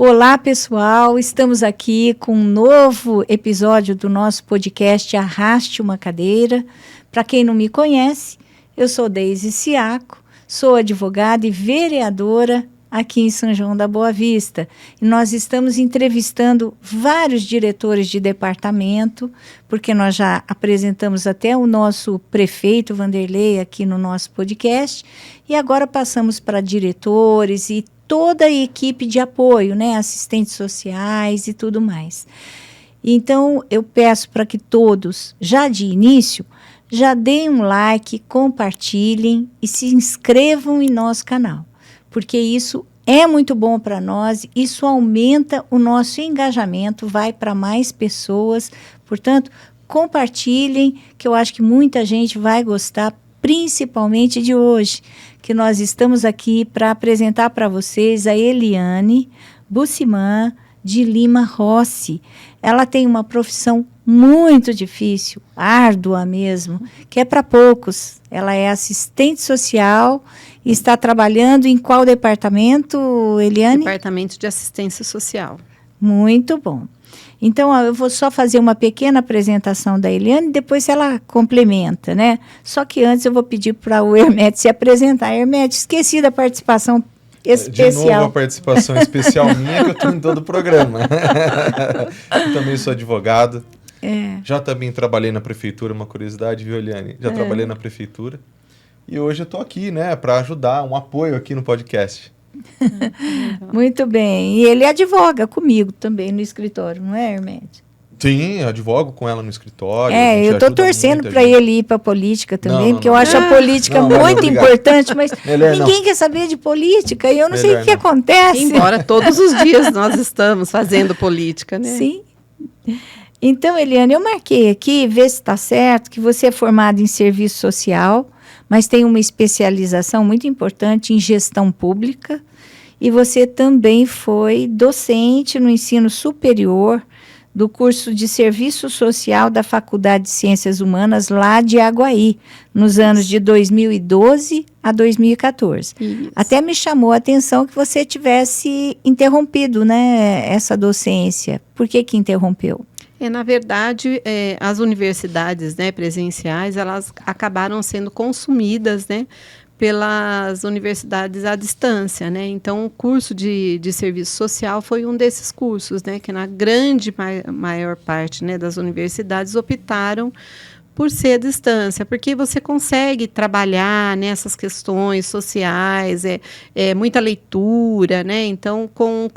Olá, pessoal, estamos aqui com um novo episódio do nosso podcast Arraste uma Cadeira. Para quem não me conhece, eu sou Deise Ciaco, sou advogada e vereadora aqui em São João da Boa Vista. E nós estamos entrevistando vários diretores de departamento, porque nós já apresentamos até o nosso prefeito Vanderlei aqui no nosso podcast, e agora passamos para diretores e toda a equipe de apoio, né, assistentes sociais e tudo mais. Então, eu peço para que todos, já de início, já deem um like, compartilhem e se inscrevam em nosso canal, porque isso é muito bom para nós, isso aumenta o nosso engajamento, vai para mais pessoas. Portanto, compartilhem, que eu acho que muita gente vai gostar, principalmente de hoje, que nós estamos aqui para apresentar para vocês a Eliane Bussiman de Lima Rossi. Ela tem uma profissão muito difícil, árdua mesmo, que é para poucos. Ela é assistente social e está trabalhando em qual departamento, Eliane? Departamento de Assistência Social. Muito bom. Então, eu vou só fazer uma pequena apresentação da Eliane, depois ela complementa, né? Só que antes eu vou pedir para o Hermeto se apresentar. Hermeto, esqueci da participação especial. De novo a participação especial minha, que eu estou em todo o programa. Eu também sou advogado. Já também trabalhei na prefeitura, uma curiosidade, viu, Eliane? Já trabalhei na prefeitura. E hoje eu estou aqui, né, para ajudar, um apoio aqui no podcast. Muito bem. E ele advoga comigo também no escritório, não é, Hermeto? Sim, eu advogo com ela no escritório. Eu estou torcendo para ele ir para a política também, porque eu acho a política muito importante, mas ninguém quer saber de política e eu não sei o que acontece. Embora todos os dias nós estamos fazendo política, né? Sim. Então, Eliane, eu marquei aqui, ver se está certo, que você é formada em serviço social, mas tem uma especialização muito importante em gestão pública, e você também foi docente no ensino superior do curso de Serviço Social da Faculdade de Ciências Humanas, lá de Aguaí, nos anos de 2012 a 2014. Isso. Até me chamou a atenção que você tivesse interrompido, né, essa docência. Por que interrompeu? Na verdade, as universidades, né, presenciais, elas acabaram sendo consumidas, né, pelas universidades à distância, né? Então, o curso de serviço social foi um desses cursos, né, que na grande maior parte, né, das universidades optaram por ser à distância, porque você consegue trabalhar nessas questões sociais, muita leitura, né? Então, com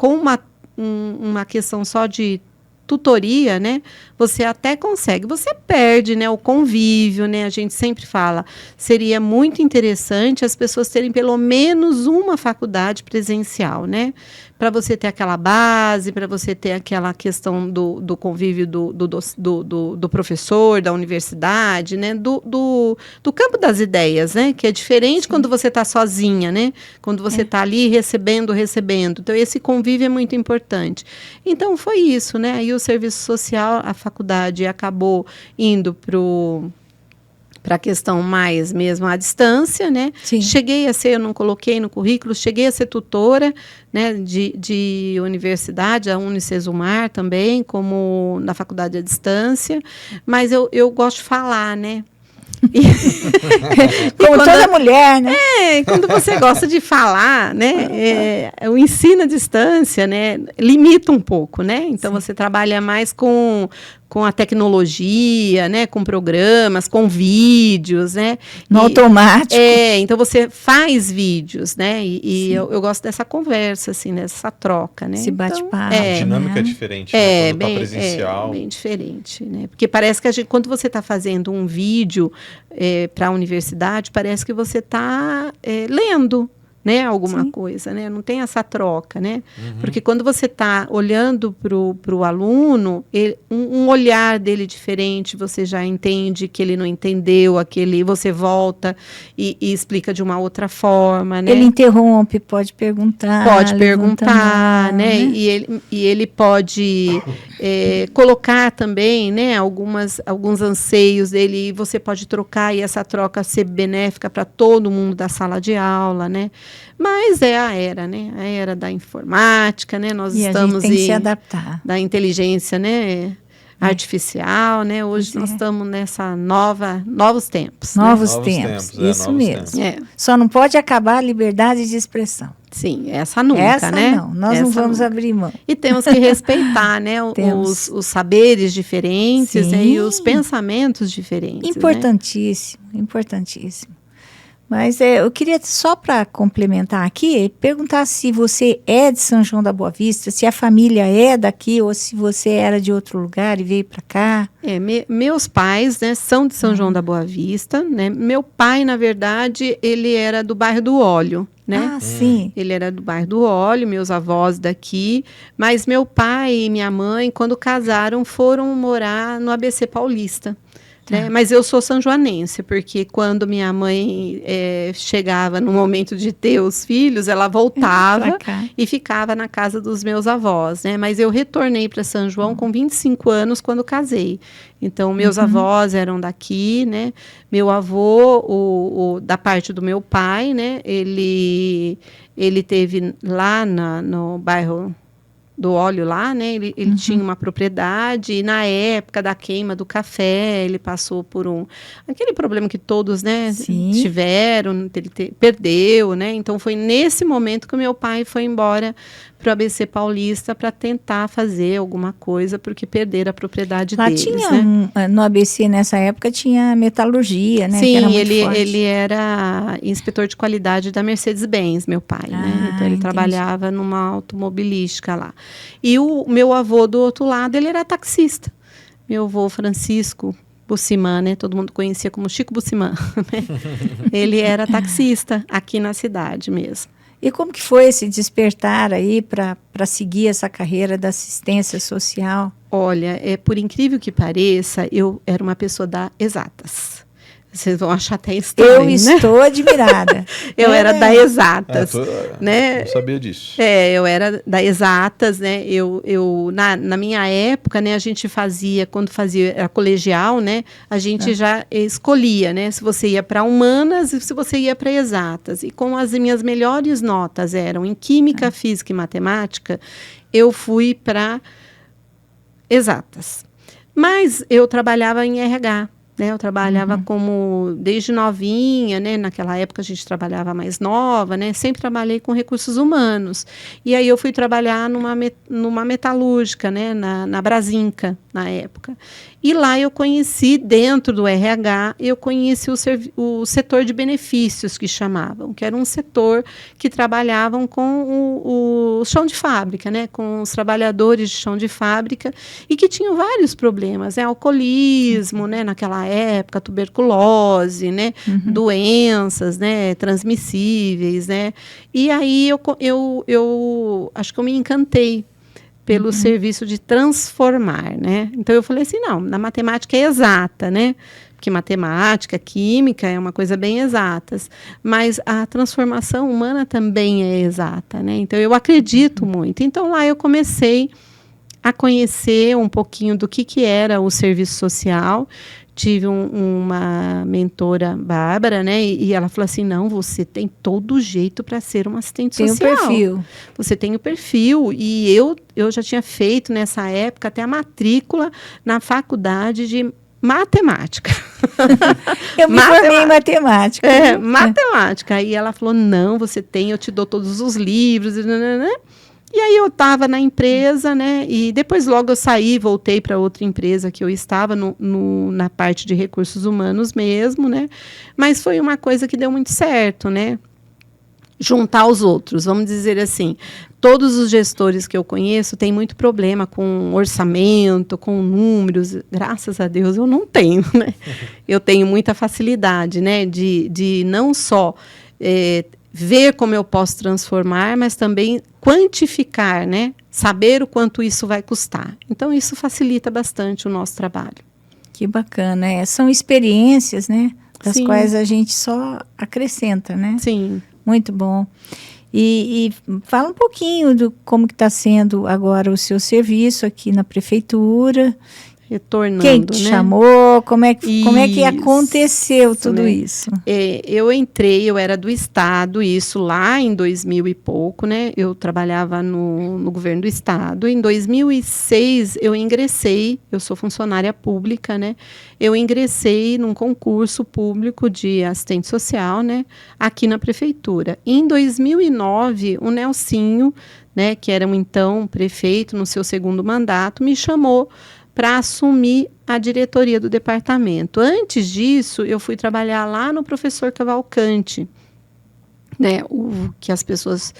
uma questão só de tutoria, né, você até consegue, você perde, né, o convívio, né, a gente sempre fala, seria muito interessante as pessoas terem pelo menos uma faculdade presencial, né, para você ter aquela base, para você ter aquela questão do convívio do professor, da universidade, né, do campo das ideias, né, que é diferente. Sim. Quando você está sozinha, né, quando você está ali recebendo. Então, esse convívio é muito importante. Então, foi isso, né, aí o serviço social, a faculdade acabou indo para a questão mais mesmo à distância, né? Sim. Cheguei a ser, eu não coloquei no currículo, cheguei a ser tutora, né, de universidade, a Unicesumar também, como na faculdade à distância, mas eu gosto de falar, né? Como toda mulher, né? Quando você gosta de falar, né, o ensino à distância, né, limita um pouco, né? Então, sim, você trabalha mais com a tecnologia, né, com programas, com vídeos, né? No automático. Então você faz vídeos, né? E eu gosto dessa conversa, assim, dessa troca, né? Esse bate-papo. A dinâmica é diferente, né? Quando tá presencial. É bem diferente, né? Porque parece que quando você está fazendo um vídeo para a universidade, parece que você está lendo, né, alguma Sim. coisa, né? Não tem essa troca, né? Uhum. Porque quando você está olhando para o aluno, um olhar dele diferente, você já entende que ele não entendeu aquele, você volta e explica de uma outra forma, né? Ele interrompe, pode perguntar. Pode perguntar, né? E ele pode colocar também, né, alguns anseios dele, e você pode trocar, e essa troca ser benéfica para todo mundo da sala de aula, né? Mas é a era, né? A era da informática, né? Nós e estamos a gente tem que se adaptar. Da inteligência, né? Artificial, né? Hoje nós estamos nessa novos tempos. Novos tempos, isso mesmo. Só não pode acabar a liberdade de expressão. Sim, essa nunca, essa né? Não, nós não vamos abrir mão. E temos que respeitar, né? os saberes diferentes, né, e os pensamentos diferentes. Importantíssimo, né? Importantíssimo. Mas eu queria, só para complementar aqui, perguntar se você é de São João da Boa Vista, se a família é daqui ou se você era de outro lugar e veio para cá. Meus pais, né, são de São João da Boa Vista, né? Meu pai, na verdade, ele era do bairro do Óleo, né? Ah, sim. Ele era do bairro do Óleo, meus avós daqui, mas meu pai e minha mãe, quando casaram, foram morar no ABC Paulista. Né? Mas eu sou sanjoanense, porque quando minha mãe chegava no momento de ter os filhos, ela voltava e ficava na casa dos meus avós, né? Mas eu retornei para São João com 25 anos quando casei. Então, meus avós eram daqui, né? Meu avô, da parte do meu pai, né? Ele teve lá no bairro do Óleo lá, né? Ele tinha uma propriedade e na época da queima do café, ele passou por aquele problema que todos, né, tiveram, ele perdeu, né? Então foi nesse momento que o meu pai foi embora para o ABC Paulista para tentar fazer alguma coisa, porque perderam a propriedade lá deles. Tinha né? No ABC, nessa época, tinha metalurgia, né? Sim, que era muito ele era inspetor de qualidade da Mercedes-Benz, meu pai. Né? Então, ele trabalhava numa automobilística lá. E o meu avô, do outro lado, ele era taxista. Meu avô, Francisco Bussimã, né? Todo mundo conhecia como Chico Bussimã. Né? Ele era taxista aqui na cidade mesmo. E como que foi esse despertar aí para seguir essa carreira da assistência social? Olha, por incrível que pareça, eu era uma pessoa da exatas. Vocês vão achar até estranho, eu estou admirada. Eu era da exatas. Né? Não sabia disso. Eu era da exatas, né? Na minha época, né, a gente fazia, quando fazia a colegial, né, a gente já escolhia, né, se você ia para humanas e se você ia para exatas. E como as minhas melhores notas eram em química, física e matemática, eu fui para exatas. Mas eu trabalhava em RH. Né, eu trabalhava desde novinha, né, naquela época a gente trabalhava mais nova, né, sempre trabalhei com recursos humanos. E aí eu fui trabalhar numa metalúrgica, né, na Brasinca, na época. E lá eu conheci, dentro do RH, eu conheci o setor de benefícios, que chamavam, que era um setor que trabalhavam com o chão de fábrica, né, com os trabalhadores de chão de fábrica, e que tinham vários problemas, né, alcoolismo, né, naquela época, tuberculose, né, doenças, né, transmissíveis, né. E aí eu acho que eu me encantei pelo serviço de transformar, né? Então eu falei assim, não, na matemática é exata, né? Porque matemática, química é uma coisa bem exatas, mas a transformação humana também é exata, né? Então eu acredito muito. Então lá eu comecei a conhecer um pouquinho do que era o serviço social. Tive uma mentora, Bárbara, né? E ela falou assim, não, você tem todo jeito para ser uma assistente social. Tem o perfil. Você tem o perfil. E eu já tinha feito, nessa época, até a matrícula na faculdade de matemática. Eu me formei em matemática. Matemática. Aí ela falou, não, você tem, eu te dou todos os livros, né? E aí eu estava na empresa, né? E depois logo eu saí, voltei para outra empresa que eu estava na parte de recursos humanos mesmo, né? Mas foi uma coisa que deu muito certo, né? Juntar os outros, vamos dizer assim. Todos os gestores que eu conheço têm muito problema com orçamento, com números. Graças a Deus eu não tenho, né? Eu tenho muita facilidade, né? De não só ver como eu posso transformar, mas também quantificar, né? Saber o quanto isso vai custar. Então, isso facilita bastante o nosso trabalho. Que bacana. São experiências, né? Das Sim. quais a gente só acrescenta, né? Sim. Muito bom. E fala um pouquinho do como que está sendo agora o seu serviço aqui na prefeitura retornando. Quem te chamou? Como é que aconteceu tudo isso? Eu era do Estado, isso lá em 2000 e pouco, né? Eu trabalhava no governo do Estado. Em 2006, eu sou funcionária pública, né? Eu ingressei num concurso público de assistente social, né? Aqui na prefeitura. Em 2009, o Nelsinho, né, que era então prefeito no seu segundo mandato, me chamou para assumir a diretoria do departamento. Antes disso, eu fui trabalhar lá no Professor Cavalcante, né, o que as pessoas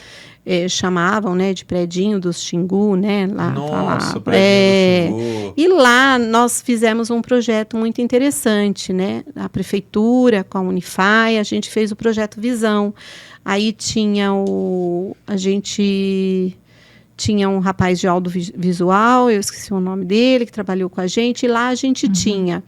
chamavam, né, de predinho dos Xingu, né, lá. Nossa, o predinho do Xingu. E lá nós fizemos um projeto muito interessante, né, a prefeitura com a Unify, a gente fez o projeto Visão. Aí tinha um rapaz de audiovisual, eu esqueci o nome dele, que trabalhou com a gente, e lá a gente tinha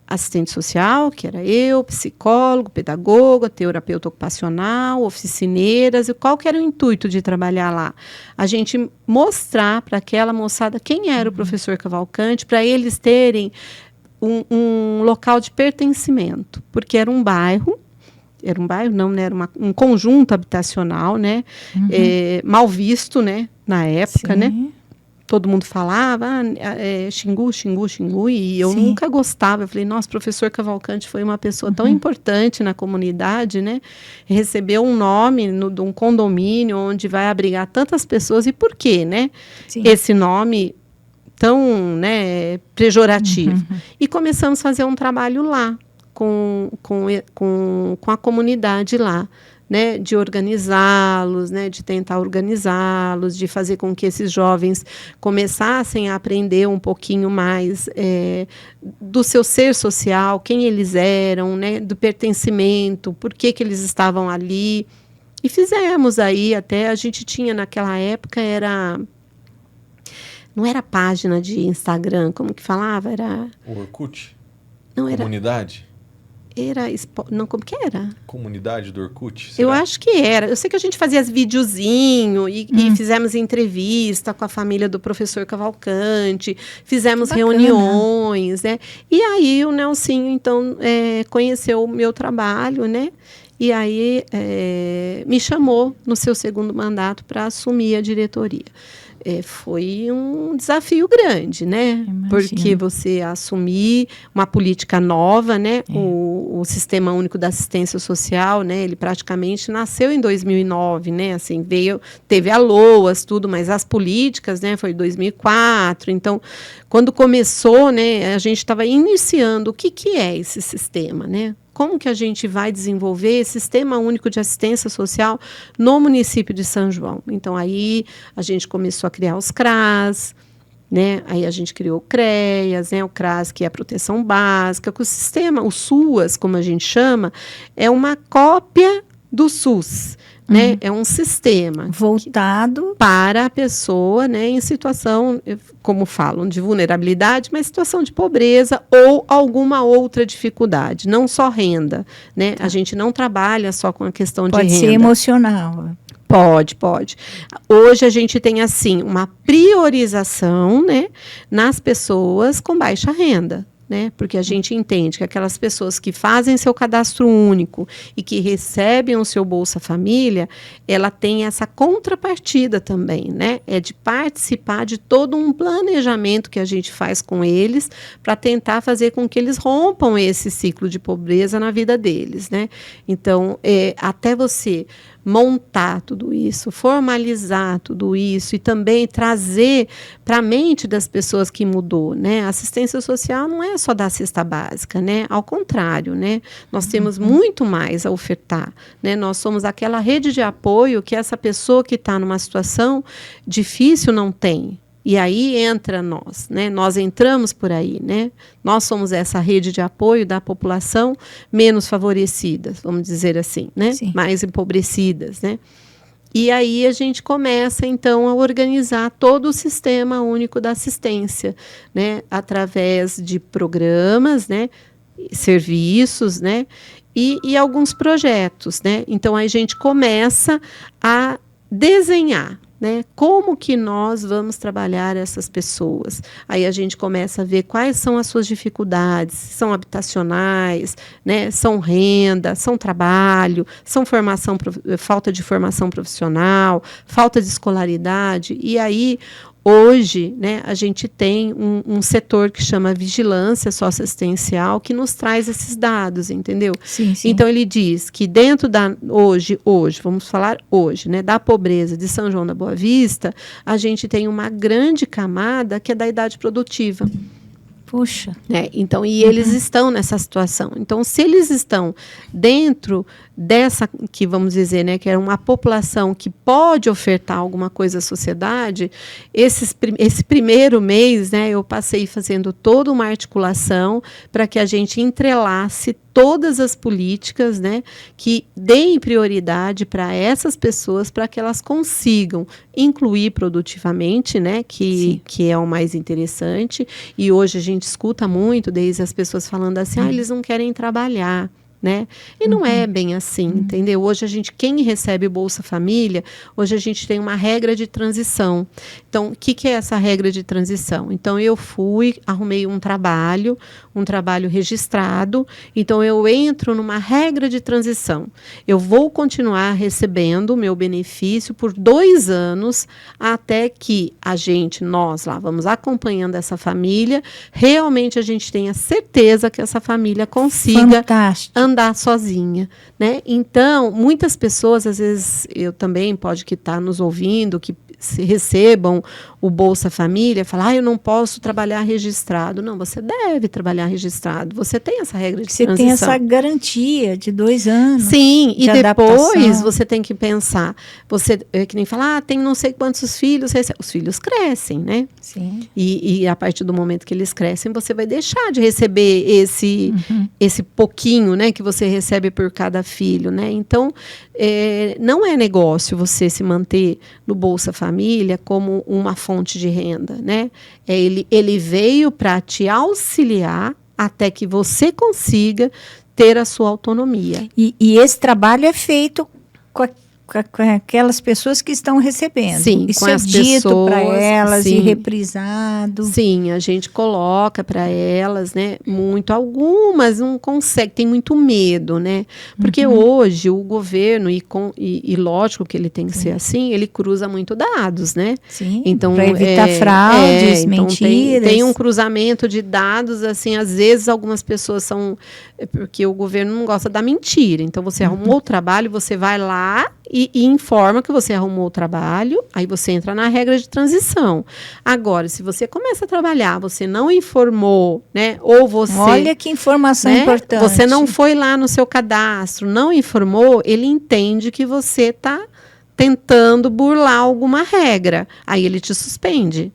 assistente social, que era eu, psicólogo, pedagoga, terapeuta ocupacional, oficineiras, e qual que era o intuito de trabalhar lá? A gente mostrar para aquela moçada quem era o professor Cavalcante, para eles terem um local de pertencimento, porque era um bairro, não, né? Era um conjunto habitacional, né? Mal visto, né? Na época, Sim. né? Todo mundo falava, Xingu, Xingu, Xingu, e eu nunca gostava. Eu falei, nossa, professor Cavalcante foi uma pessoa tão importante na comunidade, né? Recebeu um nome de um condomínio onde vai abrigar tantas pessoas, e por quê, né? Sim. Esse nome tão, né, pejorativo. E começamos a fazer um trabalho lá, com a comunidade lá, né, de organizá-los, né, de tentar organizá-los, de fazer com que esses jovens começassem a aprender um pouquinho mais do seu ser social, quem eles eram, né, do pertencimento, por que eles estavam ali. E fizemos aí, até a gente tinha naquela época, não era página de Instagram, como que falava? Era... O Orkut? Não, era... Comunidade? Não, como que era? Comunidade do Orkut? Será? Eu acho que era. Eu sei que a gente fazia videozinho e fizemos entrevista com a família do professor Cavalcante, fizemos reuniões, né? E aí o Nelsinho, então, conheceu o meu trabalho, né? E aí me chamou no seu segundo mandato para assumir a diretoria. Foi um desafio grande, né? Imagino. Porque você assumir uma política nova, né? O Sistema Único da Assistência Social, né? Ele praticamente nasceu em 2009, né? Assim, teve a LOAS, tudo, mas as políticas, né? Foi em 2004. Então, quando começou, né? A gente estava iniciando o que é esse sistema, né? Como que a gente vai desenvolver esse Sistema Único de Assistência Social no município de São João? Então, aí a gente começou a criar os CRAS, né? Aí a gente criou o CREAS, né? O CRAS, que é a proteção básica, que o sistema, o SUAS, como a gente chama, é uma cópia do SUS. Né? É um sistema voltado para a pessoa, né, em situação, como falam, de vulnerabilidade, mas situação de pobreza ou alguma outra dificuldade, não só renda, né? A gente não trabalha só com a questão de renda. Pode ser emocional. Pode. Hoje a gente tem, assim, uma priorização, né, nas pessoas com baixa renda. Né? Porque a gente entende que aquelas pessoas que fazem seu cadastro único e que recebem o seu Bolsa Família, ela tem essa contrapartida também, né? É de participar de todo um planejamento que a gente faz com eles para tentar fazer com que eles rompam esse ciclo de pobreza na vida deles, né? Então, até você montar tudo isso, formalizar tudo isso e também trazer para a mente das pessoas que mudou, né? A assistência social não é só da cesta básica, né? Ao contrário, né? Nós temos muito mais a ofertar, né? Nós somos aquela rede de apoio que essa pessoa que está numa situação difícil não tem. E aí entra nós, né? Nós entramos por aí, né? Nós somos essa rede de apoio da população menos favorecidas, vamos dizer assim, né? Sim. Mais empobrecidas, né? E aí a gente começa, então, a organizar todo o Sistema Único da Assistência, né? Através de programas, né? Serviços, né? E alguns projetos, né? Então, a gente começa a desenhar né? Como que nós vamos trabalhar essas pessoas? Aí a gente começa a ver quais são as suas dificuldades, são habitacionais, né? São renda, são trabalho, são falta de formação profissional, falta de escolaridade. E aí, hoje, né, a gente tem um setor que chama vigilância socioassistencial que nos traz esses dados, entendeu? Sim, sim. Então, ele diz que dentro hoje, vamos falar hoje, né, da pobreza de São João da Boa Vista, a gente tem uma grande camada que é da idade produtiva. Puxa. Né? Então, e eles estão nessa situação. Então, se eles estão dentro dessa, que vamos dizer, né, que é uma população que pode ofertar alguma coisa à sociedade, esse primeiro mês, né, eu passei fazendo toda uma articulação para que a gente entrelace todas as políticas, né, que deem prioridade para essas pessoas, para que elas consigam incluir produtivamente, né, que é o mais interessante. E hoje a gente escuta muito, desde as pessoas falando assim, eles não querem trabalhar. Né? E não é bem assim, entendeu? Hoje quem recebe Bolsa Família, hoje a gente tem uma regra de transição. Então, o que é essa regra de transição? Então, eu arrumei um trabalho registrado, então eu entro numa regra de transição. Eu vou continuar recebendo o meu benefício por 2 anos, até que nós lá, vamos acompanhando essa família, realmente a gente tenha certeza que essa família consiga andar sozinha, né? Então, muitas pessoas, às vezes, eu também, pode que está nos ouvindo, que se recebam o Bolsa Família, falar, eu não posso trabalhar registrado. Não, você deve trabalhar registrado. Você tem essa regra de transição. Você tem essa garantia de 2 anos. Sim, de e depois adaptação. você tem que pensar, que nem falar, tem não sei quantos filhos, os filhos crescem, né? Sim. E a partir do momento que eles crescem, você vai deixar de receber esse pouquinho, né, que você recebe por cada filho, né? Então, não é negócio você se manter no Bolsa Família como uma fonte de renda, né? Ele veio para te auxiliar até que você consiga ter a sua autonomia. E esse trabalho é feito com aquelas pessoas que estão recebendo. Sim, isso com é as dito para elas sim. e reprisado. Sim, a gente coloca para elas, né? Algumas não conseguem, tem muito medo, né? Porque hoje o governo, e lógico que ele tem que ser assim, ele cruza muito dados, né? Sim, então, para evitar fraudes, então mentiras. Tem um cruzamento de dados, assim, às vezes algumas pessoas são... Porque o governo não gosta da mentira. Então, você arrumou o trabalho, você vai lá e informa que você arrumou o trabalho, aí você entra na regra de transição. Agora, se você começa a trabalhar, você não informou, né? Ou você... Olha que informação importante. Você não foi lá no seu cadastro, não informou, ele entende que você está tentando burlar alguma regra. Aí ele te suspende.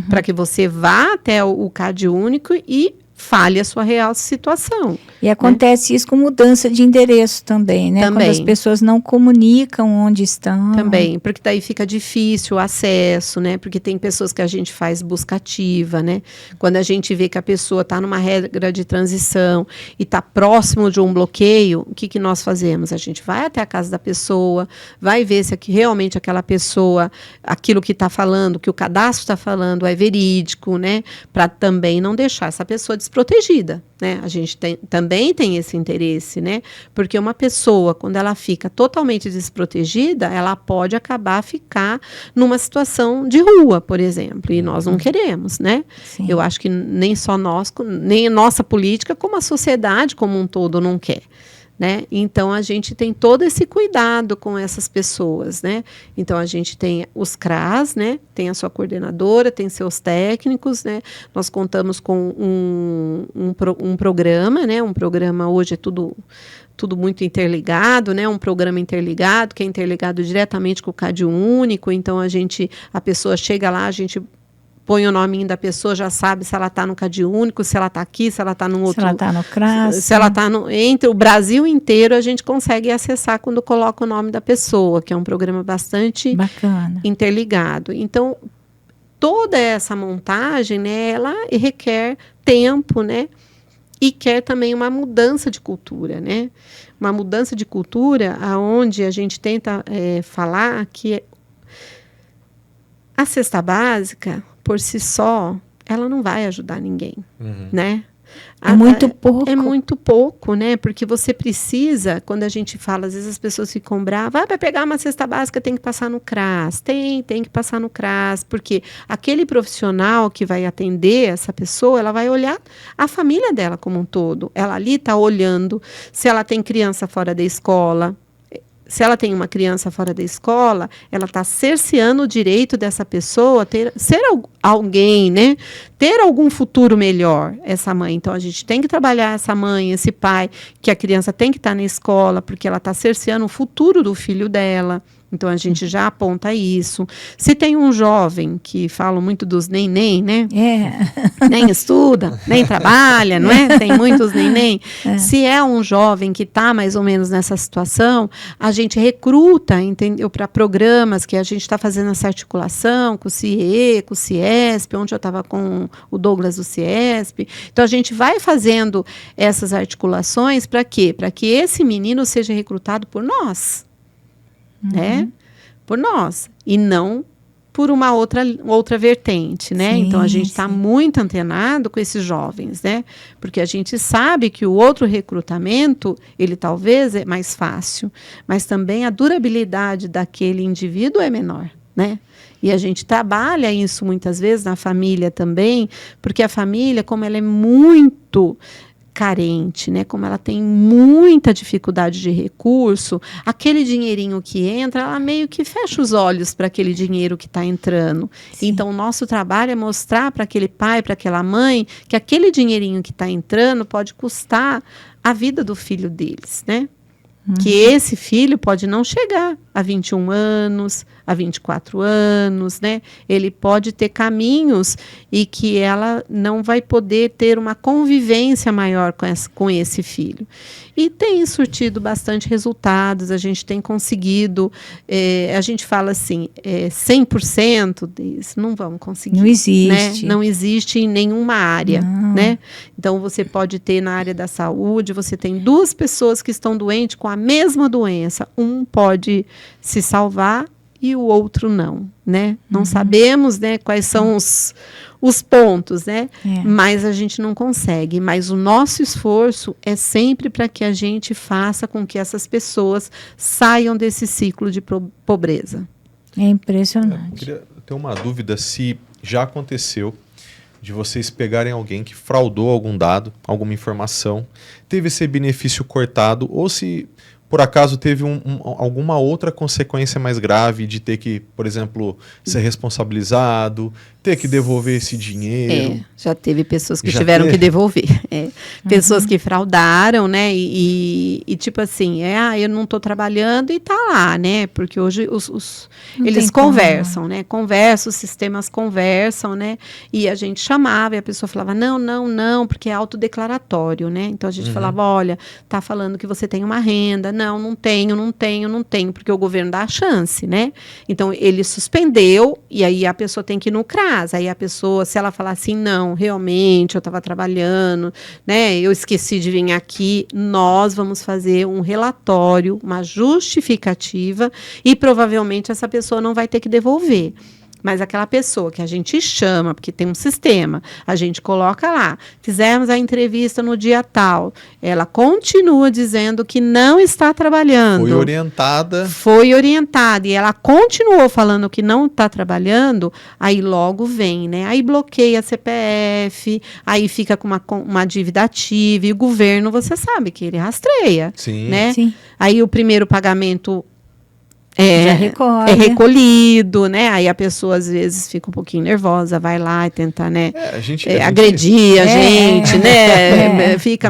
Para que você vá até o CAD único e fale a sua real situação. E acontece isso com mudança de endereço também, né? Também. Quando as pessoas não comunicam onde estão. Também, porque daí fica difícil o acesso, né? Porque tem pessoas que a gente faz busca ativa, né? Quando a gente vê que a pessoa está numa regra de transição e está próximo de um bloqueio, o que nós fazemos? A gente vai até a casa da pessoa, vai ver se realmente aquela pessoa, aquilo que está falando, que o cadastro está falando é verídico, né? Para também não deixar essa pessoa desprotegida, né? A gente também tem esse interesse, né? Porque uma pessoa, quando ela fica totalmente desprotegida, ela pode ficar numa situação de rua, por exemplo, e nós não queremos, né? Sim. Eu acho que nem só nós, nem a nossa política, como a sociedade como um todo não quer. Né? Então, a gente tem todo esse cuidado com essas pessoas, né? Então, a gente tem os CRAs, né? Tem a sua coordenadora, tem seus técnicos, né? Nós contamos com um programa, né? Um programa hoje é tudo muito interligado, né? Um programa interligado, que é interligado diretamente com o CAD único. Então, a pessoa chega lá, a gente põe o nominho da pessoa, já sabe se ela está no CAD único, se ela está aqui, se ela está no outro... Se ela está no CRAS. Se ela está entre o Brasil inteiro, a gente consegue acessar quando coloca o nome da pessoa, que é um programa bastante bacana, interligado. Então, toda essa montagem, né, ela requer tempo, né? E quer também uma mudança de cultura, né? Uma mudança de cultura onde a gente tenta falar que a cesta básica, por si só, ela não vai ajudar ninguém, né? É muito pouco. É muito pouco, né? Porque você precisa, quando a gente fala, às vezes as pessoas ficam bravas, para pegar uma cesta básica tem que passar no CRAS. Tem que passar no CRAS, porque aquele profissional que vai atender essa pessoa, ela vai olhar a família dela como um todo. Ela ali está olhando se ela tem criança fora da escola. Se ela tem uma criança fora da escola, ela está cerceando o direito dessa pessoa ser alguém, né? Ter algum futuro melhor, essa mãe. Então, a gente tem que trabalhar essa mãe, esse pai, que a criança tem que estar na escola, porque ela está cerceando o futuro do filho dela. Então, a gente já aponta isso. Se tem um jovem que fala muito dos neném, né? Nem estuda, nem trabalha, não é? Tem muitos neném. Se é um jovem que está mais ou menos nessa situação, a gente recruta, entendeu? Para programas que a gente está fazendo essa articulação com o CIE, com o CIESP, onde eu estava com o Douglas do CIESP. Então, a gente vai fazendo essas articulações para quê? Para que esse menino seja recrutado por nós. Né? Por nós, e não por uma outra vertente, né? Sim, então, a gente está muito antenado com esses jovens, né? Porque a gente sabe que o outro recrutamento, ele talvez é mais fácil, mas também a durabilidade daquele indivíduo é menor, né? E a gente trabalha isso muitas vezes na família também, porque a família, como ela é muito carente, né? Como ela tem muita dificuldade de recurso, aquele dinheirinho que entra, ela meio que fecha os olhos para aquele dinheiro que está entrando. Sim. Então, o nosso trabalho é mostrar para aquele pai, para aquela mãe, que aquele dinheirinho que está entrando pode custar a vida do filho deles, né? Que esse filho pode não chegar a 21 anos, a 24 anos, né? Ele pode ter caminhos e que ela não vai poder ter uma convivência maior com esse filho. E tem surtido bastante resultados, a gente tem conseguido, a gente fala assim, 100% disso, não vamos conseguir. Não existe. Né? Não existe em nenhuma área, né? Então, você pode ter na área da saúde, você tem 2 pessoas que estão doentes com a mesma doença, um pode se salvar e o outro não, né? Não sabemos, né, quais são os pontos, né? Mas a gente não consegue. Mas o nosso esforço é sempre para que a gente faça com que essas pessoas saiam desse ciclo de pobreza. É impressionante. Eu queria ter uma dúvida se já aconteceu de vocês pegarem alguém que fraudou algum dado, alguma informação, teve esse benefício cortado, ou se por acaso teve alguma outra consequência mais grave de ter que, por exemplo, ser responsabilizado, ter que devolver esse dinheiro. Já teve pessoas que tiveram que devolver. Pessoas que fraudaram, né? E tipo assim, eu não estou trabalhando e tá lá, né? Porque hoje eles conversam, né? Conversam, os sistemas conversam, né? E a gente chamava e a pessoa falava, não, porque é autodeclaratório, né? Então a gente falava, olha, tá falando que você tem uma renda. Não tenho, porque o governo dá a chance, né? Então, ele suspendeu, e aí a pessoa tem que ir no CRAS. Aí a pessoa, se ela falar assim, não, realmente, eu estava trabalhando, né? Eu esqueci de vir aqui, nós vamos fazer um relatório, uma justificativa, e provavelmente essa pessoa não vai ter que devolver. Mas aquela pessoa que a gente chama, porque tem um sistema, a gente coloca lá, fizemos a entrevista no dia tal, ela continua dizendo que não está trabalhando. Foi orientada, e ela continuou falando que não está trabalhando, aí logo vem, né? Aí bloqueia a CPF, aí fica com uma dívida ativa, e o governo, você sabe que ele rastreia. Sim. Né? Sim. Aí o primeiro pagamento é recolhido, né? Aí a pessoa às vezes fica um pouquinho nervosa, vai lá e tentar, né, agredir a gente, né? Fica,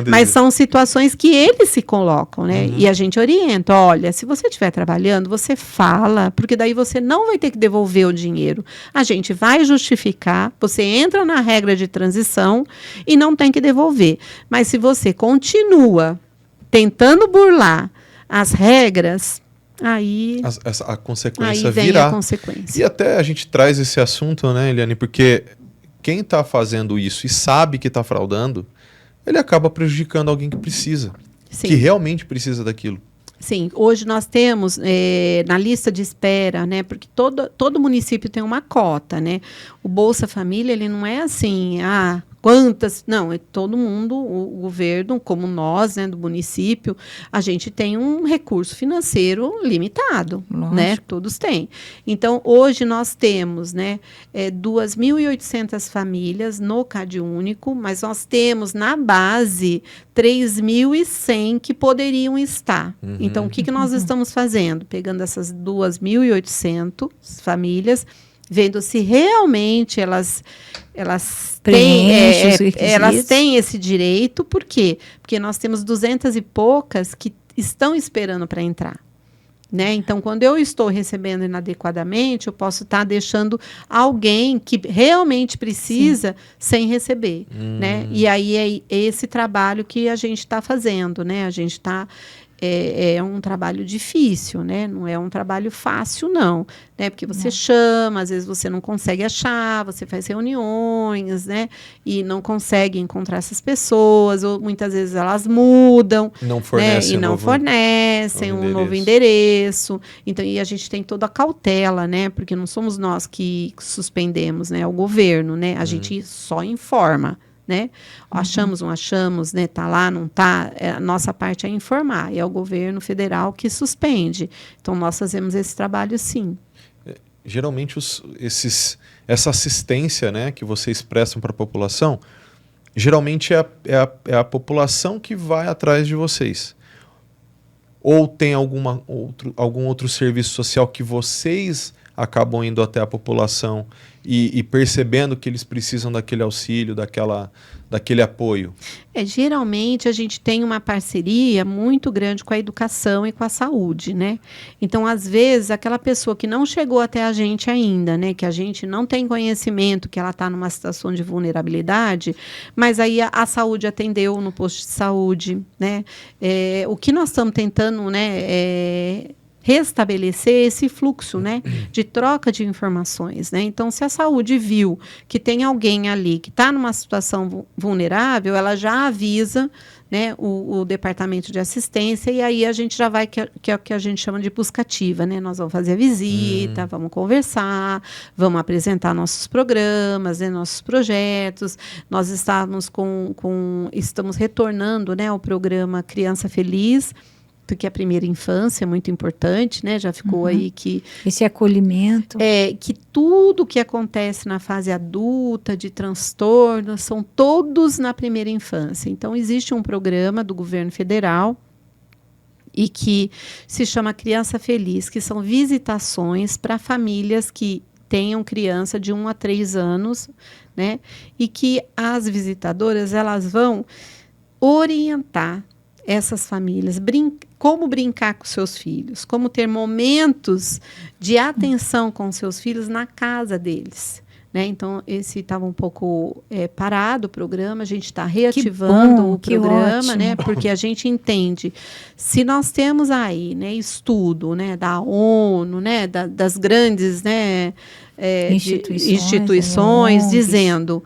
mas são situações que eles se colocam, né? E a gente orienta, olha, se você estiver trabalhando, você fala, porque daí você não vai ter que devolver o dinheiro. A gente vai justificar, você entra na regra de transição e não tem que devolver. Mas se você continua tentando burlar as regras, aí a consequência virá. A consequência. E até a gente traz esse assunto, né, Eliane, porque quem está fazendo isso e sabe que está fraudando, ele acaba prejudicando alguém que precisa, que realmente precisa daquilo. Sim, hoje nós temos na lista de espera, né? Porque todo município tem uma cota, né? O Bolsa Família, ele não é assim, quantas... Não, é todo mundo, o governo, como nós, né, do município, a gente tem um recurso financeiro limitado, né? Todos têm. Então, hoje nós temos, né, 2.800 famílias no CadÚnico, mas nós temos na base 3.100 que poderiam estar. Então, o que nós estamos fazendo? Pegando essas 2.800 famílias, vendo se realmente elas têm esse direito. Por quê? Porque nós temos 200 e poucas que estão esperando para entrar. Né? Então, quando eu estou recebendo inadequadamente, eu posso estar deixando alguém que realmente precisa sem receber. Né? E aí é esse trabalho que a gente está fazendo. Né? A gente está... É um trabalho difícil, né? Não é um trabalho fácil, não. Né? Porque você chama, às vezes você não consegue achar, você faz reuniões, né? E não consegue encontrar essas pessoas, ou muitas vezes elas mudam. Não fornecem, né? E não fornecem um novo endereço. Então, e a gente tem toda a cautela, né? Porque não somos nós que suspendemos, né? É o governo, né? A gente só informa. Né? Achamos, não achamos, né? Tá lá, não tá. A nossa parte é informar, e é o governo federal que suspende. Então, nós fazemos esse trabalho, sim. Geralmente, essa assistência, né, que vocês prestam para a população, geralmente é a população que vai atrás de vocês. Ou tem algum outro serviço social que vocês acabam indo até a população e percebendo que eles precisam daquele auxílio, daquele apoio? Geralmente a gente tem uma parceria muito grande com a educação e com a saúde, né? Então, às vezes, aquela pessoa que não chegou até a gente ainda, né? Que a gente não tem conhecimento que ela está numa situação de vulnerabilidade, mas aí a saúde atendeu no posto de saúde, né? O que nós estamos tentando, né? Restabelecer esse fluxo, né, de troca de informações, né? Então, se a saúde viu que tem alguém ali que está numa situação vulnerável, ela já avisa, né, o departamento de assistência, e aí a gente já vai, que é o que a gente chama de buscativa, né? Nós vamos fazer a visita, vamos conversar, vamos apresentar nossos programas, né, nossos projetos. Nós estamos estamos retornando, né, ao programa Criança Feliz, porque a primeira infância é muito importante, né? Já ficou aí que... Esse acolhimento. Que tudo que acontece na fase adulta, de transtornos, são todos na primeira infância. Então, existe um programa do governo federal e que se chama Criança Feliz, que são visitações para famílias que tenham criança de 1 a 3 anos, né? E que as visitadoras, elas vão orientar essas famílias, como brincar com seus filhos, como ter momentos de atenção com seus filhos na casa deles. Né? Então, esse estava um pouco parado o programa, a gente está reativando o programa, né? Porque a gente entende, se nós temos aí, né, estudo, né, da ONU, né, das grandes, né, instituições dizendo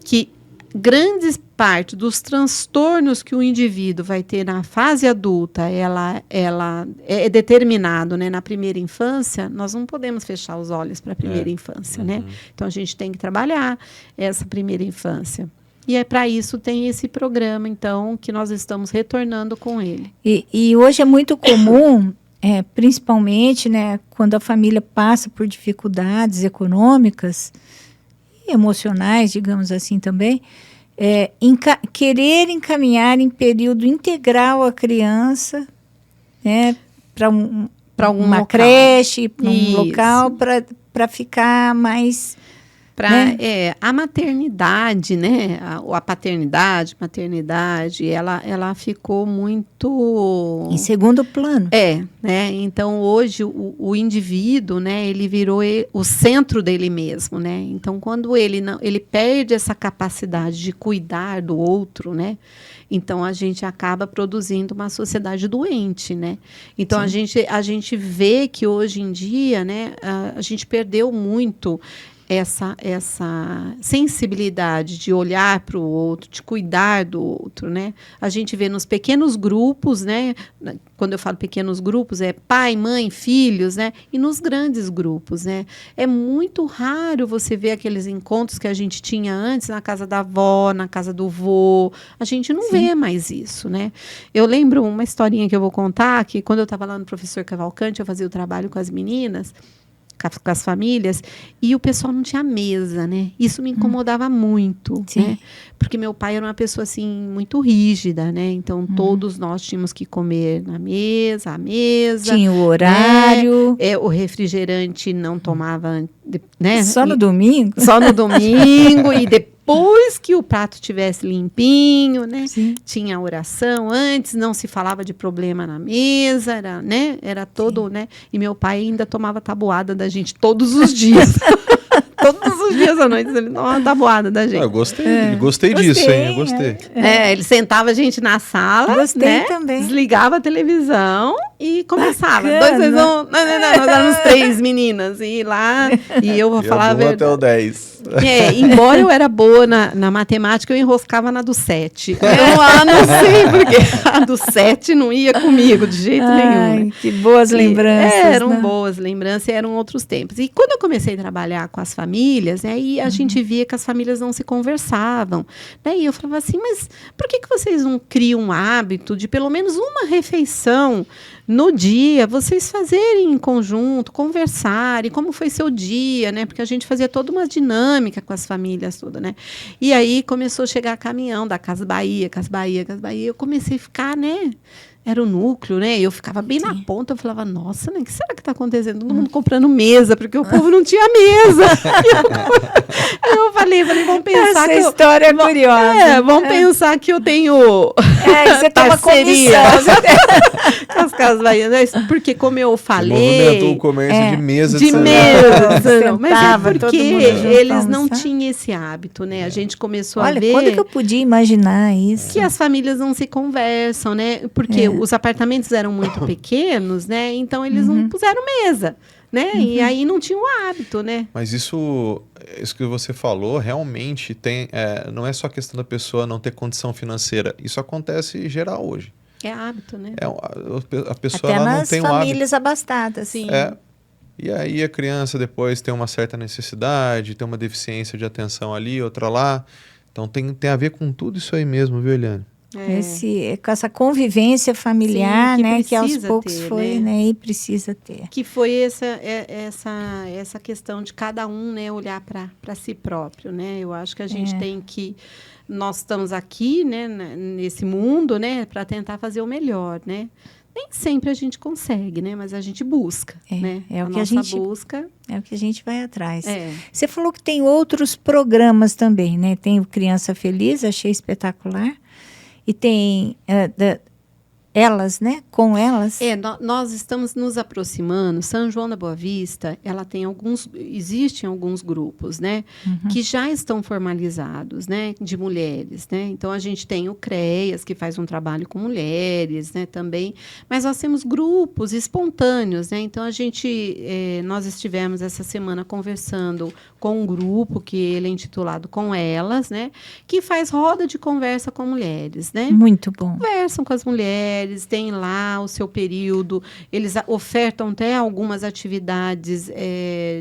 que grande parte dos transtornos que o indivíduo vai ter na fase adulta, ela é determinado, né, na primeira infância, nós não podemos fechar os olhos para a primeira infância, né? Então, a gente tem que trabalhar essa primeira infância. E para isso tem esse programa, então, que nós estamos retornando com ele. E hoje é muito comum, principalmente, né, quando a família passa por dificuldades econômicas, emocionais, digamos assim também, querer encaminhar em período integral a criança, né, para uma creche, para um local, para ficar mais... a maternidade, né, a paternidade, maternidade, ela ficou muito... em segundo plano. Né? Então, hoje, o indivíduo, né, ele virou o centro dele mesmo, né? Então, quando ele perde essa capacidade de cuidar do outro, né? Então, a gente acaba produzindo uma sociedade doente, né? Então, a gente vê que hoje em dia, né, a gente perdeu muito essa sensibilidade de olhar para o outro, de cuidar do outro, né? A gente vê nos pequenos grupos, né? Quando eu falo pequenos grupos, é pai, mãe, filhos, né? E nos grandes grupos, né? É muito raro você ver aqueles encontros que a gente tinha antes na casa da avó, na casa do vô. A gente não vê mais isso, né? Eu lembro uma historinha que eu vou contar, que quando eu estava lá no Professor Cavalcante, eu fazia o trabalho com as meninas, com as famílias, e o pessoal não tinha mesa, né? Isso me incomodava muito, né? Porque meu pai era uma pessoa, assim, muito rígida, né? Então, todos nós tínhamos que comer na mesa, à mesa. Tinha o horário. Né? O refrigerante não tomava, né? Só no domingo? Só no domingo, e depois que o prato estivesse limpinho, né? Sim. Tinha a oração. Antes não se falava de problema na mesa, era, né? Era todo, né? E meu pai ainda tomava tabuada da gente todos os dias. Todos os dias à noite ele tomava uma tabuada da gente. Eu gostei disso, hein? Eu gostei. Ele sentava a gente na sala, gostei, né? Também. Desligava a televisão e começava. Bacana. 2, 2, 1. Não, nós éramos 3 meninas. E lá, e eu vou falar a verdade. Até o 10. Embora eu era boa na matemática, eu enroscava na do 7. Eu não sei porque a do 7 não ia comigo de jeito nenhum. Né? Que boas lembranças. Eram boas lembranças, eram outros tempos. E quando eu comecei a trabalhar com as famílias, aí a gente via que as famílias não se conversavam. Daí eu falava assim, mas por que vocês não criam um hábito de pelo menos uma refeição no dia, vocês fazerem em conjunto, conversarem, como foi seu dia, né? Porque a gente fazia toda uma dinâmica com as famílias todas, né? E aí começou a chegar caminhão da Casa Bahia. Eu comecei a ficar, né? Era o núcleo, né? Eu ficava bem na ponta, eu falava, nossa, né? O que será que está acontecendo? Todo mundo comprando mesa, porque o povo não tinha mesa. Eu falei, vamos pensar que essa história é curiosa. Vamos pensar que eu tenho você toma parceria com as Casas Bahianas, porque como eu falei... Movimentou o comércio de mesa. De mesa. Mas Sentava, porque eles não tinham esse hábito, né? A gente começou a ver... Olha, quando que eu podia imaginar isso? Que as famílias não se conversam, né? Porque os apartamentos eram muito pequenos, né? Então, eles não puseram mesa, né? E aí não tinha o hábito, né? Mas isso que você falou, realmente tem... não é só questão da pessoa não ter condição financeira. Isso acontece geral hoje. É hábito, né? A pessoa até ela não tem o hábito. nas famílias abastadas. Sim. E aí a criança depois tem uma certa necessidade, tem uma deficiência de atenção ali, outra lá. Então tem a ver com tudo isso aí mesmo, viu, Eliane? Com essa convivência familiar, sim, né, que aos precisa poucos ter, foi, né, e precisa ter. Que foi essa questão de cada um, né, olhar para si próprio, né? Eu acho que a gente tem que... Nós estamos aqui, né, nesse mundo, né, para tentar fazer o melhor, né? Nem sempre a gente consegue, né? Mas a gente busca, né? É o que nossa busca. É o que a gente vai atrás. É. Você falou que tem outros programas também, né? Tem o Criança Feliz, achei espetacular. E tem elas, né? Com elas. Nós estamos nos aproximando. São João da Boa Vista, existem alguns grupos, né? Que já estão formalizados, né? De mulheres, né? Então, a gente tem o CREAS, que faz um trabalho com mulheres, né? Também. Mas nós temos grupos espontâneos, né? Então, nós estivemos essa semana conversando com um grupo que ele é intitulado Com Elas, né? Que faz roda de conversa com mulheres, né? Muito bom. Conversam com as mulheres, têm lá o seu período, eles ofertam até algumas atividades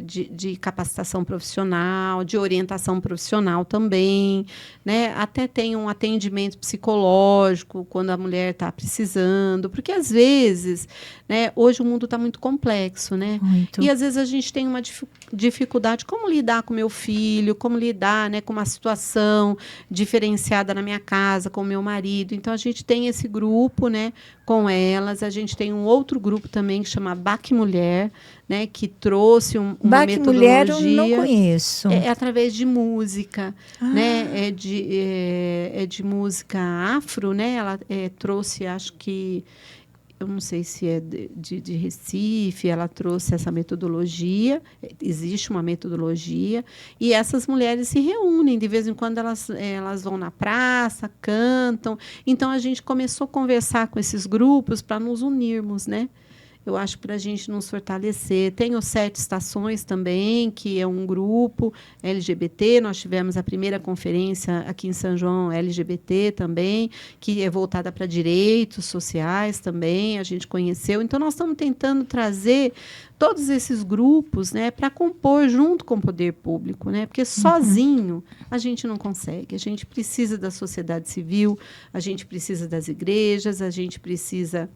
de capacitação profissional, de orientação profissional também, né? Até tem um atendimento psicológico quando a mulher está precisando, porque às vezes, né, hoje o mundo está muito complexo, né? Muito. E às vezes a gente tem uma dificuldade, como lidar com meu filho, como lidar, né, com uma situação diferenciada na minha casa, com o meu marido. Então, a gente tem esse grupo, né, Com Elas. A gente tem um outro grupo também que chama BAC Mulher, né, que trouxe uma BAC metodologia. Mulher eu não conheço. É através de música, né? É de música afro, né? Ela trouxe, acho que... Eu não sei se é de Recife, ela trouxe essa metodologia, existe uma metodologia, e essas mulheres se reúnem, de vez em quando elas vão na praça, cantam. Então, a gente começou a conversar com esses grupos para nos unirmos, né? eu acho, para a gente nos fortalecer. Tem o 7 Estações também, que é um grupo LGBT. Nós tivemos a primeira conferência aqui em São João LGBT também, que é voltada para direitos sociais também, a gente conheceu. Então, nós estamos tentando trazer todos esses grupos, né, para compor junto com o poder público, né, porque sozinho a gente não consegue. A gente precisa da sociedade civil, a gente precisa das igrejas, a gente precisa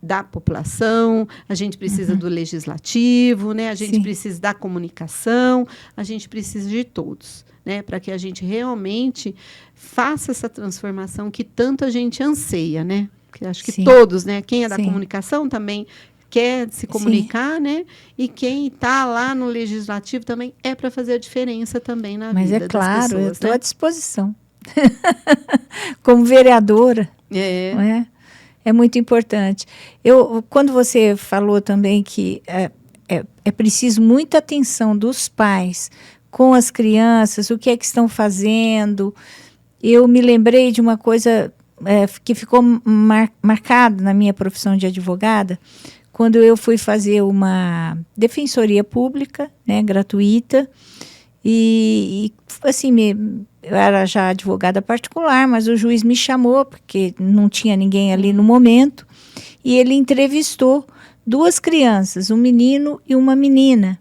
da população, a gente precisa do legislativo, né, a gente precisa da comunicação, a gente precisa de todos, né, para que a gente realmente faça essa transformação que tanto a gente anseia, né? Porque acho que todos, né, quem é da comunicação também quer se comunicar, né? E quem está lá no legislativo também é para fazer a diferença também na vida das pessoas. Mas é claro, eu estou à disposição. Como vereadora. É muito importante. Quando você falou também que é preciso muita atenção dos pais com as crianças, o que é que estão fazendo, eu me lembrei de uma coisa que ficou marcada na minha profissão de advogada, quando eu fui fazer uma defensoria pública, né, gratuita, e assim, eu era já advogada particular, mas o juiz me chamou, porque não tinha ninguém ali no momento, e ele entrevistou 2 crianças, um menino e uma menina,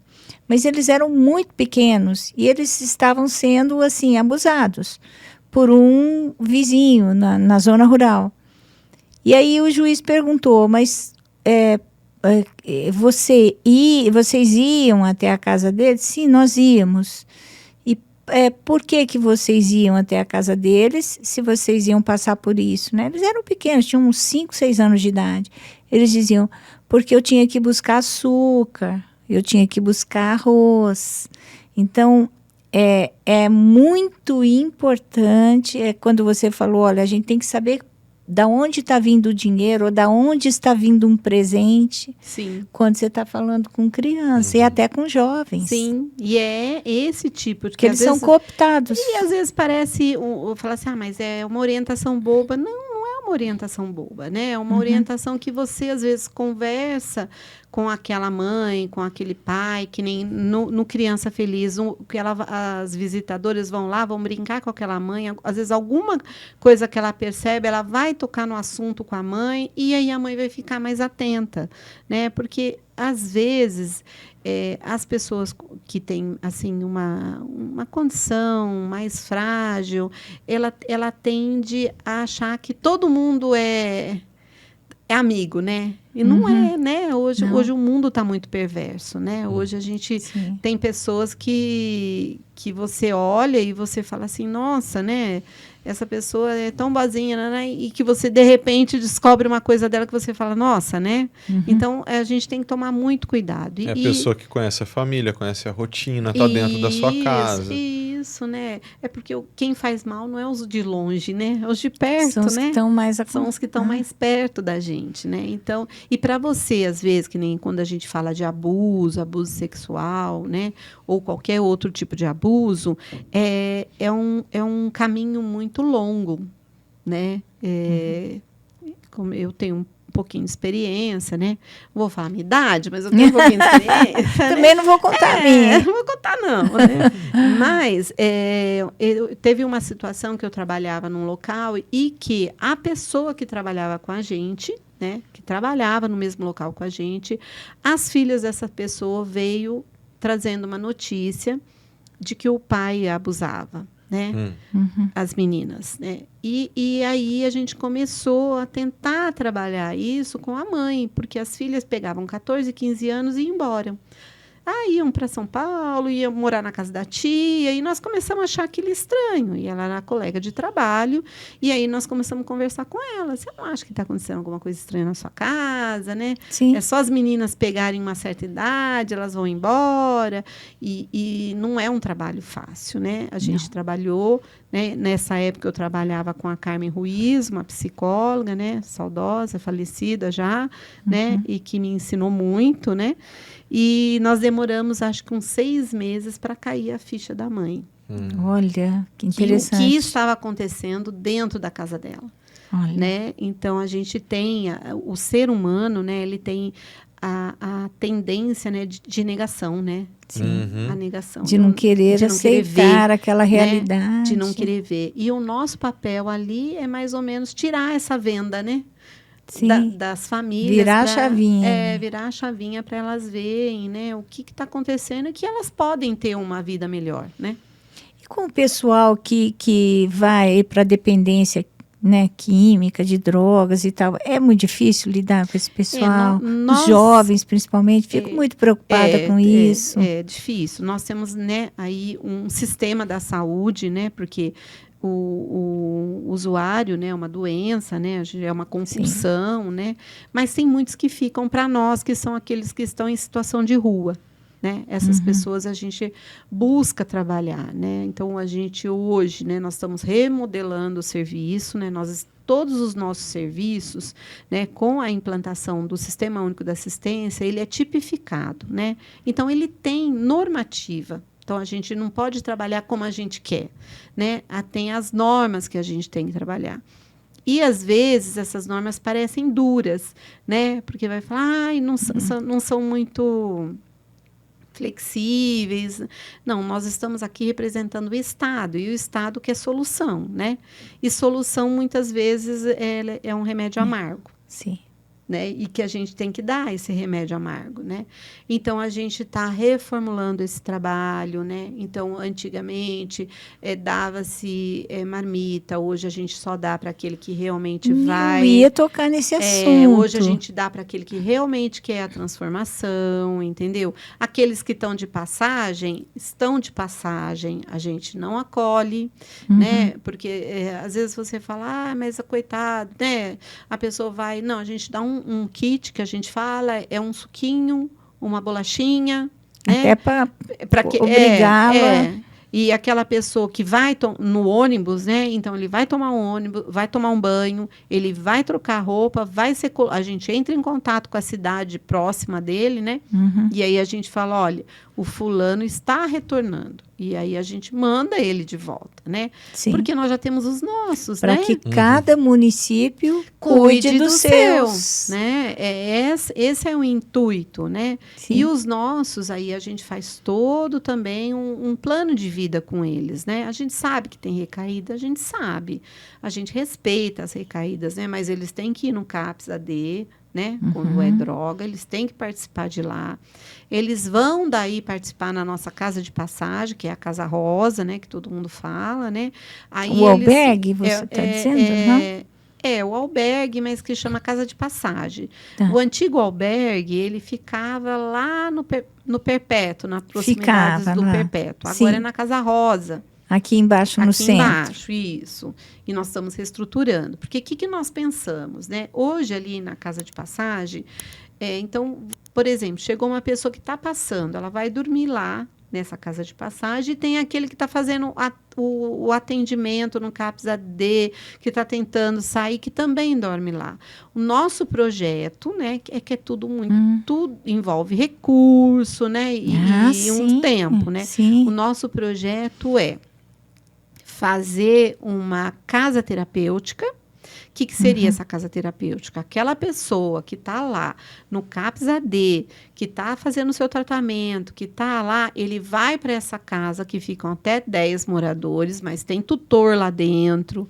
mas eles eram muito pequenos, e eles estavam sendo, assim, abusados por um vizinho na zona rural. E aí o juiz perguntou, mas vocês iam até a casa deles? Sim, nós íamos. E por que vocês iam até a casa deles se vocês iam passar por isso, né? Eles eram pequenos, tinham uns 5, 6 anos de idade. Eles diziam, porque eu tinha que buscar açúcar, eu tinha que buscar arroz. Então, é muito importante, quando você falou, olha, a gente tem que saber da onde está vindo o dinheiro, ou da onde está vindo um presente. Sim. Quando você está falando com criança, e até com jovens. Sim, e é esse tipo. Porque eles são cooptados. E às vezes parece, falar assim, mas é uma orientação boba. Não é uma orientação boba, né? É uma orientação que você, às vezes, conversa com aquela mãe, com aquele pai, que nem no Criança Feliz, as visitadoras vão lá, vão brincar com aquela mãe, às vezes alguma coisa que ela percebe, ela vai tocar no assunto com a mãe, e aí a mãe vai ficar mais atenta, né? Porque, às vezes, as pessoas que têm, assim, uma condição mais frágil, ela tende a achar que todo mundo é amigo, né? E não é, né? Hoje o mundo está muito perverso, né? Hoje a gente tem pessoas que você olha e você fala assim, nossa, né? Essa pessoa é tão boazinha, né? E que você, de repente, descobre uma coisa dela que você fala, nossa, né? Então, a gente tem que tomar muito cuidado. É a pessoa que conhece a família, conhece a rotina, está dentro da sua casa. Isso, né? É porque quem faz mal não é os de longe, né? É os de perto, são os né? Que estão mais São os que estão mais perto da gente, né? Então, e para você, às vezes, que nem quando a gente fala de abuso sexual, né? Ou qualquer outro tipo de abuso, é um caminho muito longo, né? Como eu tenho um pouquinho de experiência, né? Não vou falar a minha idade, mas eu tenho um pouquinho de experiência. Também não vou contar a minha. Não vou contar, não. Né? Mas teve uma situação que eu trabalhava num local e que a pessoa que trabalhava com a gente, né? Que trabalhava no mesmo local com a gente, as filhas dessa pessoa veio trazendo uma notícia de que o pai abusava, né? As meninas, né? E aí a gente começou a tentar trabalhar isso com a mãe, porque as filhas pegavam 14, 15 anos e iam embora. Iam para São Paulo, iam morar na casa da tia, e nós começamos a achar aquilo estranho. E ela era colega de trabalho, e aí nós começamos a conversar com ela. Você não acha que está acontecendo alguma coisa estranha na sua casa, né? Sim. É só as meninas pegarem uma certa idade, elas vão embora, e não é um trabalho fácil, né? A gente trabalhou, né? Nessa época eu trabalhava com a Carmen Ruiz, uma psicóloga, né? Saudosa, falecida já, né? E que me ensinou muito, né? E nós demoramos, acho que uns 6 meses para cair a ficha da mãe. Olha, que interessante. O que estava acontecendo dentro da casa dela. Né? Então, a gente tem... O ser humano, né, ele tem a tendência, né, de negação, né? Uhum. A negação. De não querer aceitar aquela realidade. Né? De não querer ver. E o nosso papel ali é mais ou menos tirar essa venda, né? Das famílias. Virar a chavinha. Virar a chavinha para elas verem, né, o que está acontecendo e que elas podem ter uma vida melhor, né? E com o pessoal que vai para dependência, né, química, de drogas e tal, é muito difícil lidar com esse pessoal? Os jovens, principalmente, fico muito preocupada com isso. É difícil. Nós temos, né, aí um sistema da saúde, né, porque o usuário, né, é uma doença, né, é uma compulsão, né, mas tem muitos que ficam para nós, que são aqueles que estão em situação de rua. Né? Essas pessoas a gente busca trabalhar, né? Então a gente hoje, né, nós estamos remodelando o serviço, né? Todos os nossos serviços, né, com a implantação do Sistema Único da Assistência, ele é tipificado, né? Então ele tem normativa. Então a gente não pode trabalhar como a gente quer, né? Tem as normas que a gente tem que trabalhar. E, às vezes, essas normas parecem duras, né? Porque vai falar, não são muito flexíveis. Não, nós estamos aqui representando o Estado, e o Estado quer solução, né? E solução, muitas vezes, é um remédio amargo. Sim. Né? E que a gente tem que dar esse remédio amargo, né? Então a gente está reformulando esse trabalho, né? Então antigamente dava-se marmita, hoje a gente só dá para aquele que realmente vai. Eu ia tocar nesse assunto. Hoje a gente dá para aquele que realmente quer a transformação, entendeu? Aqueles que estão de passagem, a gente não acolhe, né? Porque às vezes você fala, mas coitado, né? A pessoa vai, não, a gente dá um kit que a gente fala, é um suquinho, uma bolachinha, né? Até para obrigá-la. E aquela pessoa que vai no ônibus, né? Então ele vai tomar um ônibus, vai tomar um banho, ele vai trocar roupa, a gente entra em contato com a cidade próxima dele, né? E aí a gente fala, olha, o fulano está retornando. E aí a gente manda ele de volta, né? Sim. Porque nós já temos os nossos, para né? que cada município cuide dos seus, né? Esse é o intuito, né? Sim. E os nossos, aí a gente faz todo também um plano de vida com eles, né? A gente sabe que tem recaída, a gente sabe. A gente respeita as recaídas, né? Mas eles têm que ir no CAPS AD, né? Quando é droga, eles têm que participar de lá. Eles vão daí participar na nossa casa de passagem, que é a Casa Rosa, né? Que todo mundo fala, né? Aí o albergue, você está dizendo? Não? O albergue, mas que chama Casa de Passagem. Tá. O antigo albergue, ele ficava lá no Perpétuo, na proximidades do Perpétuo. Agora Sim. é na Casa Rosa. Aqui embaixo no centro. Aqui embaixo, isso. E nós estamos reestruturando. Porque o que nós pensamos, né? Hoje, ali na Casa de Passagem, então, por exemplo, chegou uma pessoa que está passando, ela vai dormir lá, nessa Casa de Passagem, e tem aquele que está fazendo o atendimento no CAPS AD, que está tentando sair, que também dorme lá. O nosso projeto, né, é que é tudo tudo envolve recurso, né, e um tempo, né? Sim. O nosso projeto é fazer uma casa terapêutica. O que seria essa casa terapêutica? Aquela pessoa que está lá no CAPS AD, que está fazendo o seu tratamento, que está lá, ele vai para essa casa, que ficam até 10 moradores, mas tem tutor lá dentro.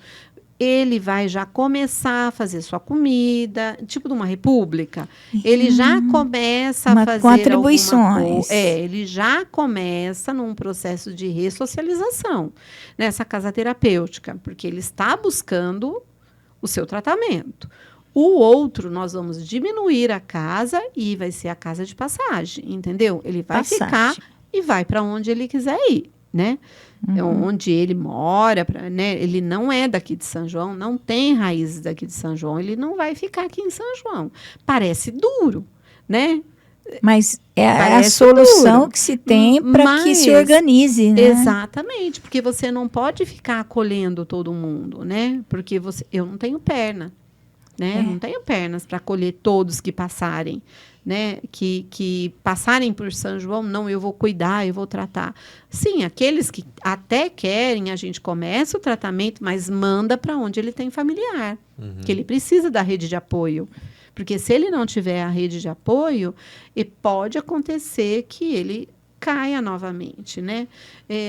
Ele vai já começar a fazer sua comida, tipo de uma república. Ele já começa a fazer com atribuições. Ele já começa num processo de ressocialização nessa casa terapêutica, porque ele está buscando o seu tratamento. O outro, nós vamos diminuir a casa e vai ser a casa de passagem, entendeu? Ele vai ficar e vai para onde ele quiser ir, né? Onde ele mora, né? Ele não é daqui de São João, não tem raízes daqui de São João, ele não vai ficar aqui em São João. Parece duro, né? Mas é a solução duro que se tem para que se organize, né? Exatamente, porque você não pode ficar acolhendo todo mundo, né? Porque eu não tenho perna, né? Não tenho pernas para acolher todos que passarem, né? Que passarem por São João, não, eu vou cuidar, eu vou tratar. Sim, aqueles que até querem, a gente começa o tratamento, mas manda para onde ele tem familiar, que ele precisa da rede de apoio. Porque se ele não tiver a rede de apoio, pode acontecer que ele caia novamente, né?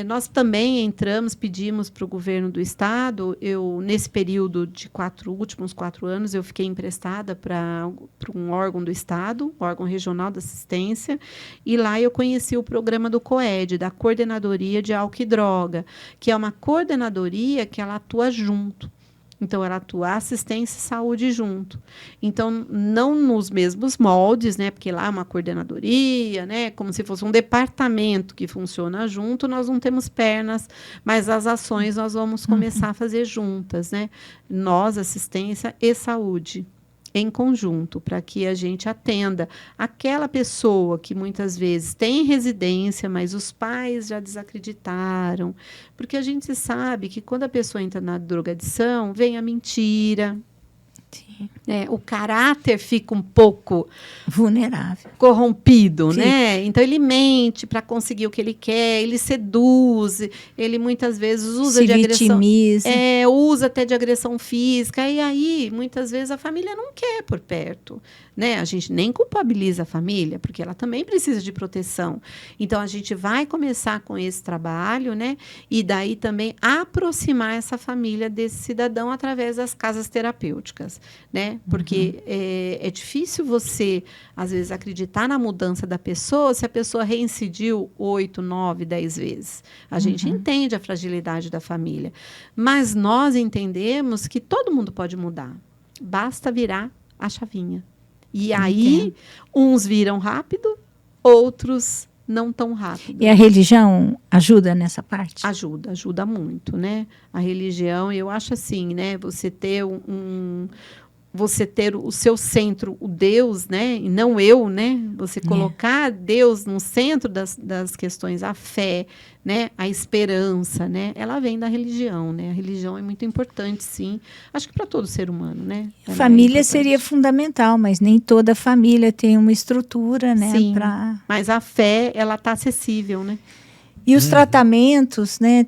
Nós também pedimos para o governo do estado, nesse período de últimos 4 anos, eu fiquei emprestada para um órgão do estado, órgão regional da assistência, e lá eu conheci o programa do COED, da Coordenadoria de Álcool e Droga, que é uma coordenadoria que ela atua junto. Então, ela atua assistência e saúde junto. Então, não nos mesmos moldes, né? Porque lá é uma coordenadoria, né? Como se fosse um departamento que funciona junto, nós não temos pernas, mas as ações nós vamos começar a fazer juntas, né? Nós, assistência e saúde, em conjunto, para que a gente atenda aquela pessoa que muitas vezes tem residência, mas os pais já desacreditaram, porque a gente sabe que quando a pessoa entra na drogadição, vem a mentira. Sim. O caráter fica um pouco vulnerável, corrompido, né? Então ele mente para conseguir o que ele quer, ele seduz, ele muitas vezes usa de agressão, usa até de agressão física, e aí muitas vezes a família não quer por perto, né? A gente nem culpabiliza a família, porque ela também precisa de proteção. Então a gente vai começar com esse trabalho, né? E daí também aproximar essa família desse cidadão através das casas terapêuticas, né? Porque é difícil você, às vezes, acreditar na mudança da pessoa se a pessoa reincidiu 8, 9, 10 vezes. A gente entende a fragilidade da família. Mas nós entendemos que todo mundo pode mudar. Basta virar a chavinha. E aí, uns viram rápido, outros não tão rápido. E a religião ajuda nessa parte? Ajuda muito, né? A religião, eu acho assim, né? Você ter você ter o seu centro, o Deus, né? E não eu, né? Você colocar Deus no centro das questões, a fé, né? A esperança, né? Ela vem da religião, né? A religião é muito importante, sim. Acho que para todo ser humano, né? A família seria fundamental, mas nem toda família tem uma estrutura, né? Sim, mas a fé, ela está acessível, né? E os tratamentos, né?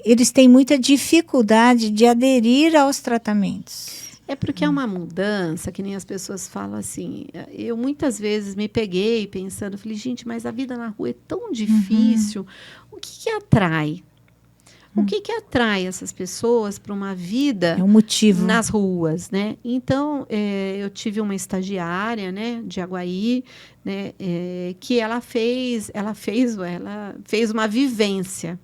Eles têm muita dificuldade de aderir aos tratamentos. É porque é uma mudança, que nem as pessoas falam assim. Eu muitas vezes me peguei pensando, falei, gente, mas a vida na rua é tão difícil. O que atrai? O que atrai essas pessoas para uma vida nas ruas, né? Então, eu tive uma estagiária, né, de Aguaí, né, que ela fez uma vivência,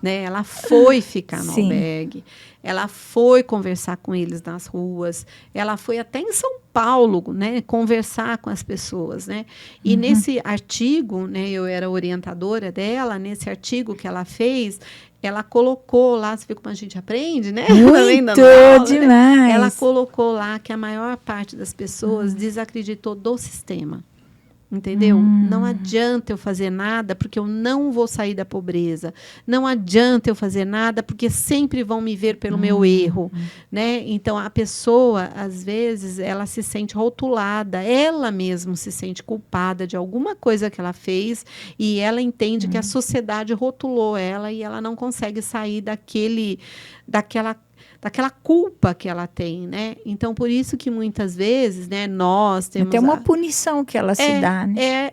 né? Ela foi ficar no albergue, ela foi conversar com eles nas ruas, ela foi até em São Paulo, né, conversar com as pessoas, né? E nesse artigo, né, eu era orientadora dela, nesse artigo que ela fez, ela colocou lá, você vê como a gente aprende, né? Muito demais. Né? Ela colocou lá que a maior parte das pessoas desacreditou do sistema. Entendeu? Não adianta eu fazer nada porque eu não vou sair da pobreza. Não adianta eu fazer nada porque sempre vão me ver pelo meu erro, né? Então a pessoa, às vezes, ela se sente rotulada, ela mesma se sente culpada de alguma coisa que ela fez e ela entende que a sociedade rotulou ela e ela não consegue sair daquela culpa que ela tem, né? Então, por isso que muitas vezes, né, nós temos... Tem uma punição que ela se dá, né?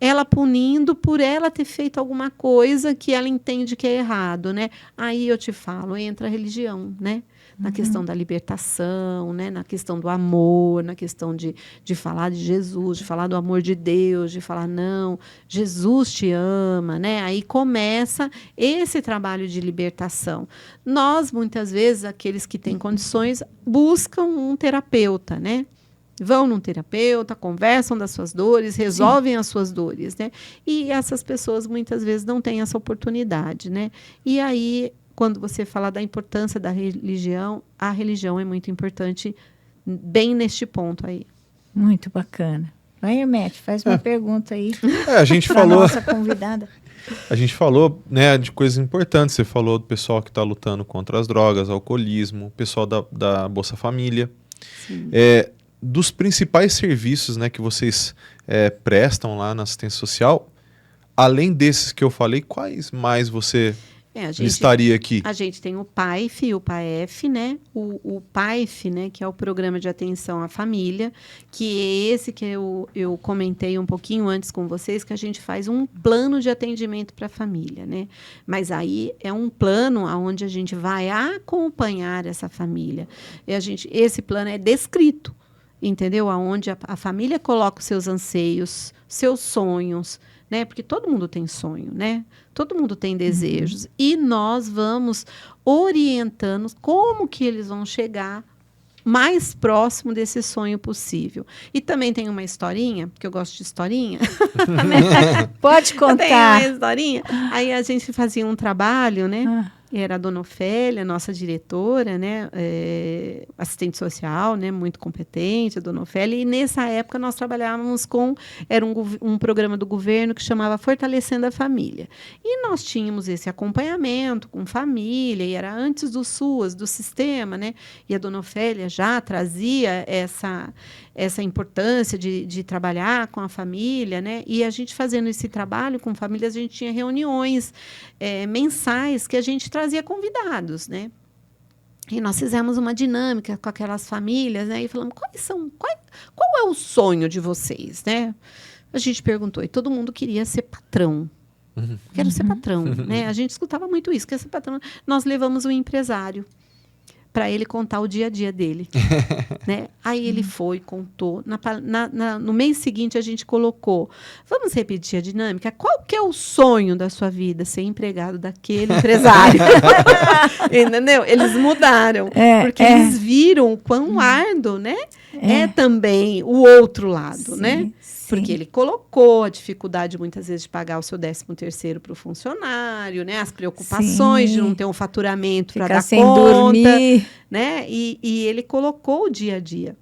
Ela punindo por ela ter feito alguma coisa que ela entende que é errado, né? Aí eu te falo, entra a religião, né? Na questão da libertação, né? Na questão do amor, na questão de falar de Jesus, de falar do amor de Deus, de falar, não, Jesus te ama, né? Aí começa esse trabalho de libertação. Nós, muitas vezes, aqueles que têm condições, buscam um terapeuta, né? Vão num terapeuta, conversam das suas dores, resolvem as suas dores, né? E essas pessoas, muitas vezes, não têm essa oportunidade, né? E aí... Quando você fala da importância da religião, a religião é muito importante bem neste ponto aí. Muito bacana. Vai, Hermete, faz uma pergunta aí. A gente falou... nossa convidada. A gente falou, né, de coisas importantes. Você falou do pessoal que está lutando contra as drogas, alcoolismo, o pessoal da Bolsa Família. Dos principais serviços, né, que vocês prestam lá na assistência social, além desses que eu falei, quais mais você... estaria aqui? A gente tem o PAIF e o PAEF, né? O PAIF, né, que é o Programa de Atenção à Família, que é esse que eu comentei um pouquinho antes com vocês, que a gente faz um plano de atendimento para a família, né? Mas aí é um plano onde a gente vai acompanhar essa família. Esse plano é descrito, entendeu? Aonde a família coloca os seus anseios, seus sonhos, né? Porque todo mundo tem sonho, né? Todo mundo tem desejos. E nós vamos orientando como que eles vão chegar mais próximo desse sonho possível. E também tem uma historinha, porque eu gosto de historinha. Pode contar. Tem uma historinha. Aí a gente fazia um trabalho, né? Era a Dona Ofélia, nossa diretora, né, assistente social, né, muito competente, a Dona Ofélia. E nessa época nós trabalhávamos era um programa do governo que chamava Fortalecendo a Família. E nós tínhamos esse acompanhamento com família, e era antes do SUAS, do sistema, né? E a Dona Ofélia já trazia essa importância de trabalhar com a família, né? E a gente fazendo esse trabalho com famílias, a gente tinha reuniões mensais que a gente trazia convidados, né? E nós fizemos uma dinâmica com aquelas famílias, né? E falamos, qual é o sonho de vocês, né? A gente perguntou, e todo mundo queria ser patrão. Quero ser patrão, né? A gente escutava muito isso, quer ser patrão. Nós levamos um empresário para ele contar o dia a dia dele. Né? Aí ele foi, contou. No mês seguinte, a gente colocou. Vamos repetir a dinâmica? Qual que é o sonho da sua vida? Ser empregado daquele empresário. Entendeu? Eles mudaram. Porque eles viram o quão árduo, né? É também o outro lado, sim, né? Sim. Porque ele colocou a dificuldade, muitas vezes, de pagar o seu 13º para o funcionário, né? As preocupações, sim, de não ter um faturamento para dar sem conta. Dormir. Né? E ele colocou o dia a dia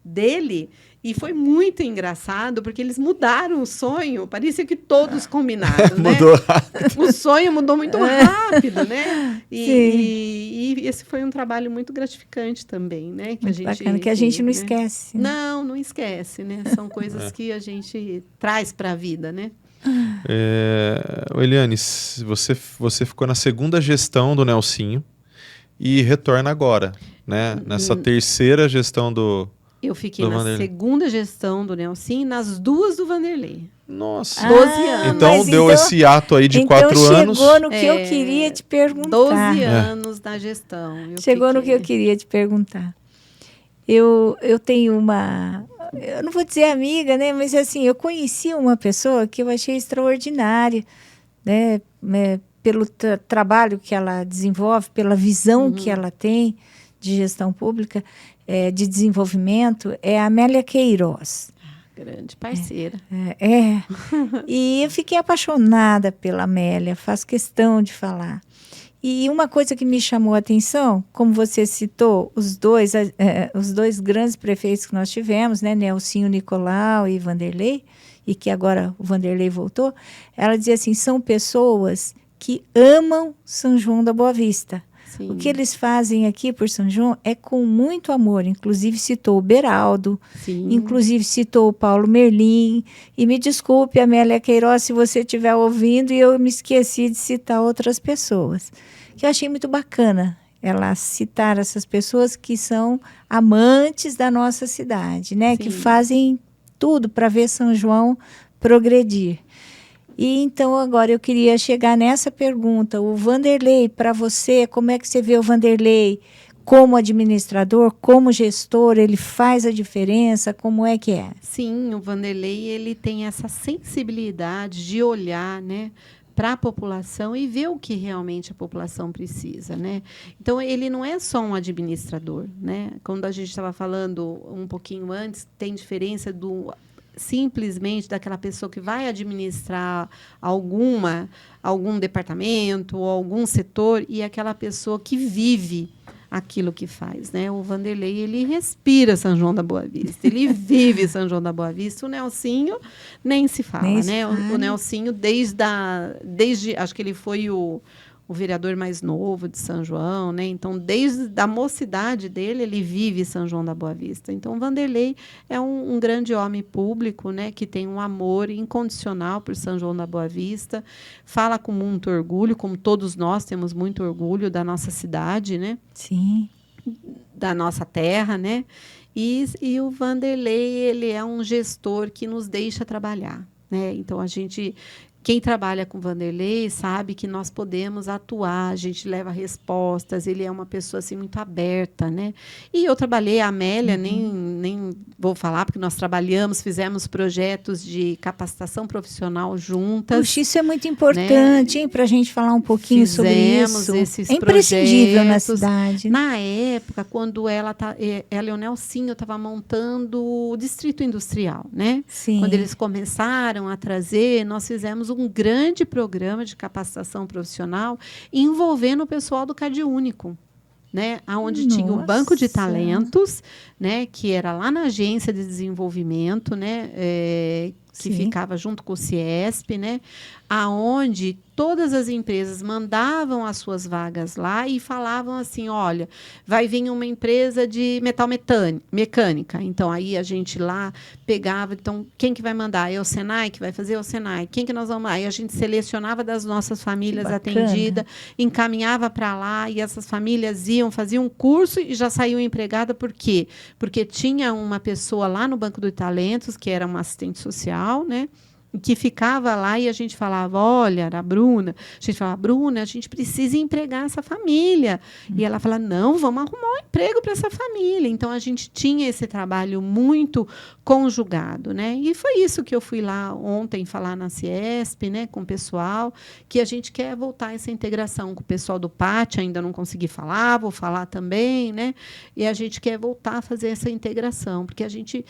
dele. E foi muito engraçado, porque eles mudaram o sonho. Parecia que todos combinaram, né? Mudou rápido. O sonho mudou muito rápido, né? E esse foi um trabalho muito gratificante também, né? Que muito bacana, que a gente não esquece. Né? Não esquece, né? São coisas que a gente traz para a vida, né? Eliane, você ficou na segunda gestão do Nelsinho e retorna agora, né? Nessa terceira gestão do... Eu fiquei na segunda gestão do Nelson e nas duas do Vanderlei. Nossa. 12 anos. Então deu esse ato aí de 4 anos. Chegou no que eu queria te perguntar. 12 anos na gestão. Chegou no que eu queria te perguntar. Eu tenho uma... Eu não vou dizer amiga, né? Mas assim, eu conheci uma pessoa que eu achei extraordinária, né? Pelo trabalho que ela desenvolve, pela visão que ela tem de gestão pública, de desenvolvimento, é a Amélia Queiroz. Grande parceira. E eu fiquei apaixonada pela Amélia, faço questão de falar. E uma coisa que me chamou a atenção, como você citou, os dois grandes prefeitos que nós tivemos, né, Nelsinho Nicolau e Vanderlei, e que agora o Vanderlei voltou, ela dizia assim, são pessoas que amam São João da Boa Vista. Sim. O que eles fazem aqui por São João é com muito amor. Inclusive citou o Beraldo, inclusive citou o Paulo Merlim. E me desculpe, Amélia Queiroz, se você estiver ouvindo, e eu me esqueci de citar outras pessoas. Que eu achei muito bacana ela citar essas pessoas que são amantes da nossa cidade, né? Que fazem tudo para ver São João progredir. E então agora eu queria chegar nessa pergunta. O Vanderlei, para você, como é que você vê o Vanderlei como administrador, como gestor? Ele faz a diferença? Como é que é? Sim, o Vanderlei ele tem essa sensibilidade de olhar, né, para a população e ver o que realmente a população precisa, né? Então ele não é só um administrador, né? Quando a gente estava falando um pouquinho antes, tem diferença do simplesmente daquela pessoa que vai administrar algum departamento ou algum setor e aquela pessoa que vive aquilo que faz, né? O Vanderlei, ele respira São João da Boa Vista, ele vive São João da Boa Vista. O Nelsinho nem se fala, né? O Nelsinho desde acho que ele foi o o vereador mais novo de São João, né? Então, desde a mocidade dele, ele vive São João da Boa Vista. Então, o Vanderlei é um grande homem público, né? Que tem um amor incondicional por São João da Boa Vista, fala com muito orgulho, como todos nós temos muito orgulho da nossa cidade, né? Sim. Da nossa terra, né? E o Vanderlei, ele é um gestor que nos deixa trabalhar, né? Então, quem trabalha com Vanderlei sabe que nós podemos atuar, a gente leva respostas, ele é uma pessoa assim, muito aberta, né? E eu trabalhei, a Amélia, nem vou falar, porque nós fizemos projetos de capacitação profissional juntas. Puxa, isso é muito importante, hein, para a gente falar um pouquinho sobre isso. Esses é imprescindível projetos. na cidade. Na época, quando ela e o Nelsinho estava montando o Distrito Industrial, né? Sim. Quando eles começaram a trazer, nós fizemos um grande programa de capacitação profissional envolvendo o pessoal do CadÚnico, né? Onde tinha um banco de talentos, né? Que era lá na Agência de Desenvolvimento, né? Que ficava junto com o CIESP, né? Aonde todas as empresas mandavam as suas vagas lá e falavam assim, olha, vai vir uma empresa de metal mecânica. Então, aí a gente lá pegava, então, quem que vai mandar? É o Senai que vai fazer? É o Senai. Quem que nós vamos? Aí a gente selecionava das nossas famílias atendidas, encaminhava para lá e essas famílias faziam um curso e já saíam empregada. Por quê? Porque tinha uma pessoa lá no Banco dos Talentos, que era uma assistente social, né? Que ficava lá e a gente falava, olha, a Bruna, a gente falava, Bruna, a gente precisa empregar essa família. E ela falava, não, vamos arrumar um emprego para essa família. Então, a gente tinha esse trabalho muito conjugado, né? E foi isso que eu fui lá ontem falar na Ciesp, né, com o pessoal, que a gente quer voltar essa integração com o pessoal do PAT, ainda não consegui falar, vou falar também, né? E a gente quer voltar a fazer essa integração, porque a gente...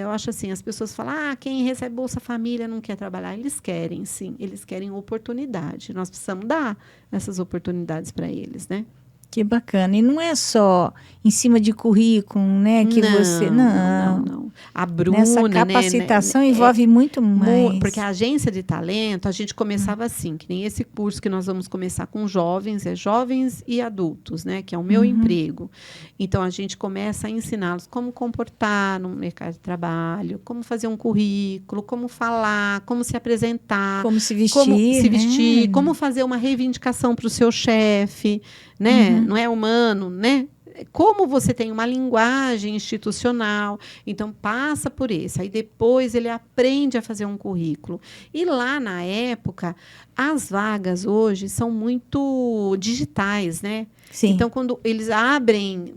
eu acho assim, as pessoas falam, quem recebe Bolsa Família não quer trabalhar. Eles querem, sim, eles querem oportunidade. Nós precisamos dar essas oportunidades para eles, né? Que bacana. E não é só em cima de currículo, né? Que você. Não. A Bruna, nessa capacitação envolve muito mais. Porque a agência de talento, a gente começava assim, que nem esse curso que nós vamos começar com jovens, jovens e adultos, né? Que é o meu emprego. Então, a gente começa a ensiná-los como comportar no mercado de trabalho, como fazer um currículo, como falar, como se apresentar. Como se vestir. Como fazer uma reivindicação para o seu chefe, né? Não é humano, né? Como você tem uma linguagem institucional, então passa por isso. Aí depois ele aprende a fazer um currículo. E lá na época, as vagas hoje são muito digitais, né? Sim. Então, quando eles abrem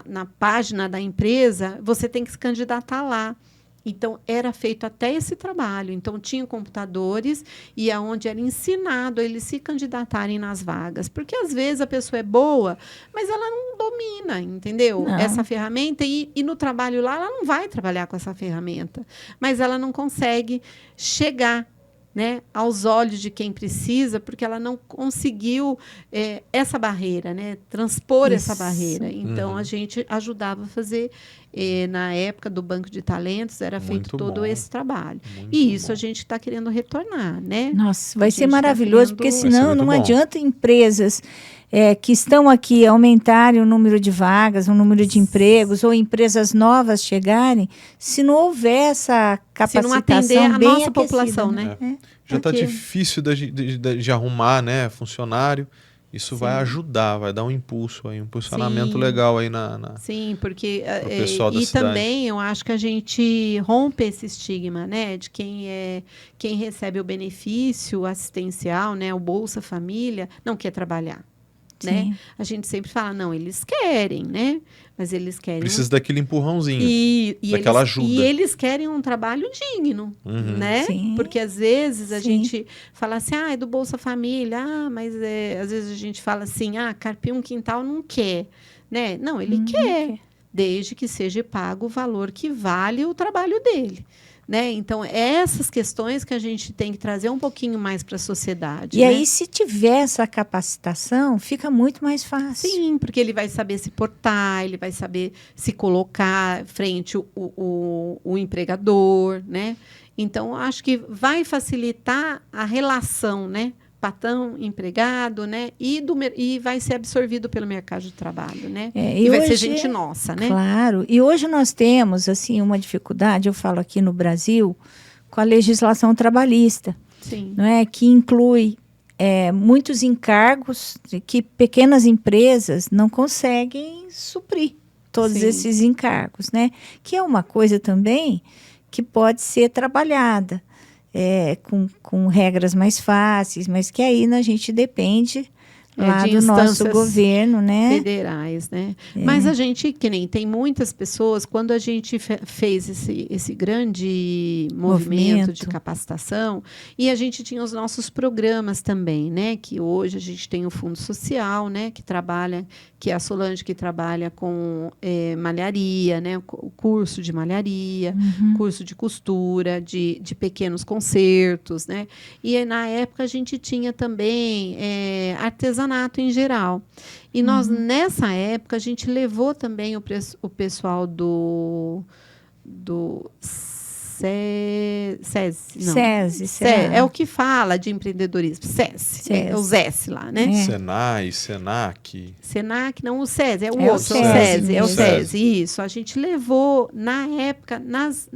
na página da empresa, você tem que se candidatar lá. Então, era feito até esse trabalho. Então, tinha computadores e aonde era ensinado a eles se candidatarem nas vagas. Porque, às vezes, a pessoa é boa, mas ela não domina, entendeu? Não. Essa ferramenta. E no trabalho lá, ela não vai trabalhar com essa ferramenta. Mas ela não consegue chegar, né, aos olhos de quem precisa, porque ela não conseguiu essa barreira, né, transpor essa barreira. Então, a gente ajudava a fazer, na época do Banco de Talentos, era feito todo esse trabalho. E isso a gente está querendo retornar, né? Nossa, vai ser maravilhoso, porque senão não adianta empresas que estão aqui aumentarem o número de vagas, o número de empregos, ou empresas novas chegarem, se não houver essa capacitação, se não atender a nossa aquecida, população, né? Já está difícil de arrumar, né, funcionário. Isso vai ajudar, vai dar um impulso aí, um impulsionamento legal aí Sim, porque pessoal da cidade. Também eu acho que a gente rompe esse estigma, né, de quem recebe o benefício assistencial, né, o Bolsa Família, não quer trabalhar. Né? A gente sempre fala, não, eles querem, né? Mas eles querem... Precisa daquele empurrãozinho, daquela ajuda. E eles querem um trabalho digno, né? Sim. Porque, às vezes, a gente fala assim, é do Bolsa Família, mas às vezes a gente fala assim, carpir um quintal não quer, né? Não, ele quer, desde que seja pago o valor que vale o trabalho dele. Né? Então, essas questões que a gente tem que trazer um pouquinho mais para a sociedade. E aí, se tiver essa capacitação, fica muito mais fácil. Sim, porque ele vai saber se portar, ele vai saber se colocar frente o empregador, né? Então, acho que vai facilitar a relação, né, patrão, empregado, né? E vai ser absorvido pelo mercado de trabalho, né? E vai hoje, ser gente nossa, né? Claro. E hoje nós temos, assim, uma dificuldade, eu falo aqui no Brasil, com a legislação trabalhista. Sim. Não é? Que inclui muitos encargos que pequenas empresas não conseguem suprir todos Sim. esses encargos, né? Que é uma coisa também que pode ser trabalhada com regras mais fáceis, mas que aí a gente depende lá de do nosso governo, né? Federais, né? Mas a gente, que nem tem muitas pessoas, quando a gente fez esse grande movimento de capacitação, e a gente tinha os nossos programas também, né? Que hoje a gente tem o Fundo Social, né? Que é a Solange que trabalha com malharia, né? O curso de malharia, curso de costura, de pequenos concertos, né? E na época a gente tinha também artesanato em geral. E nós, nessa época, a gente levou também o pessoal do SESI. É o que fala de empreendedorismo. SESI. É o SESI lá, né? Senai, Senac. Senac, não, o SESI. É o É outro. o SESI. É o SESI. Isso. A gente levou, na época, nas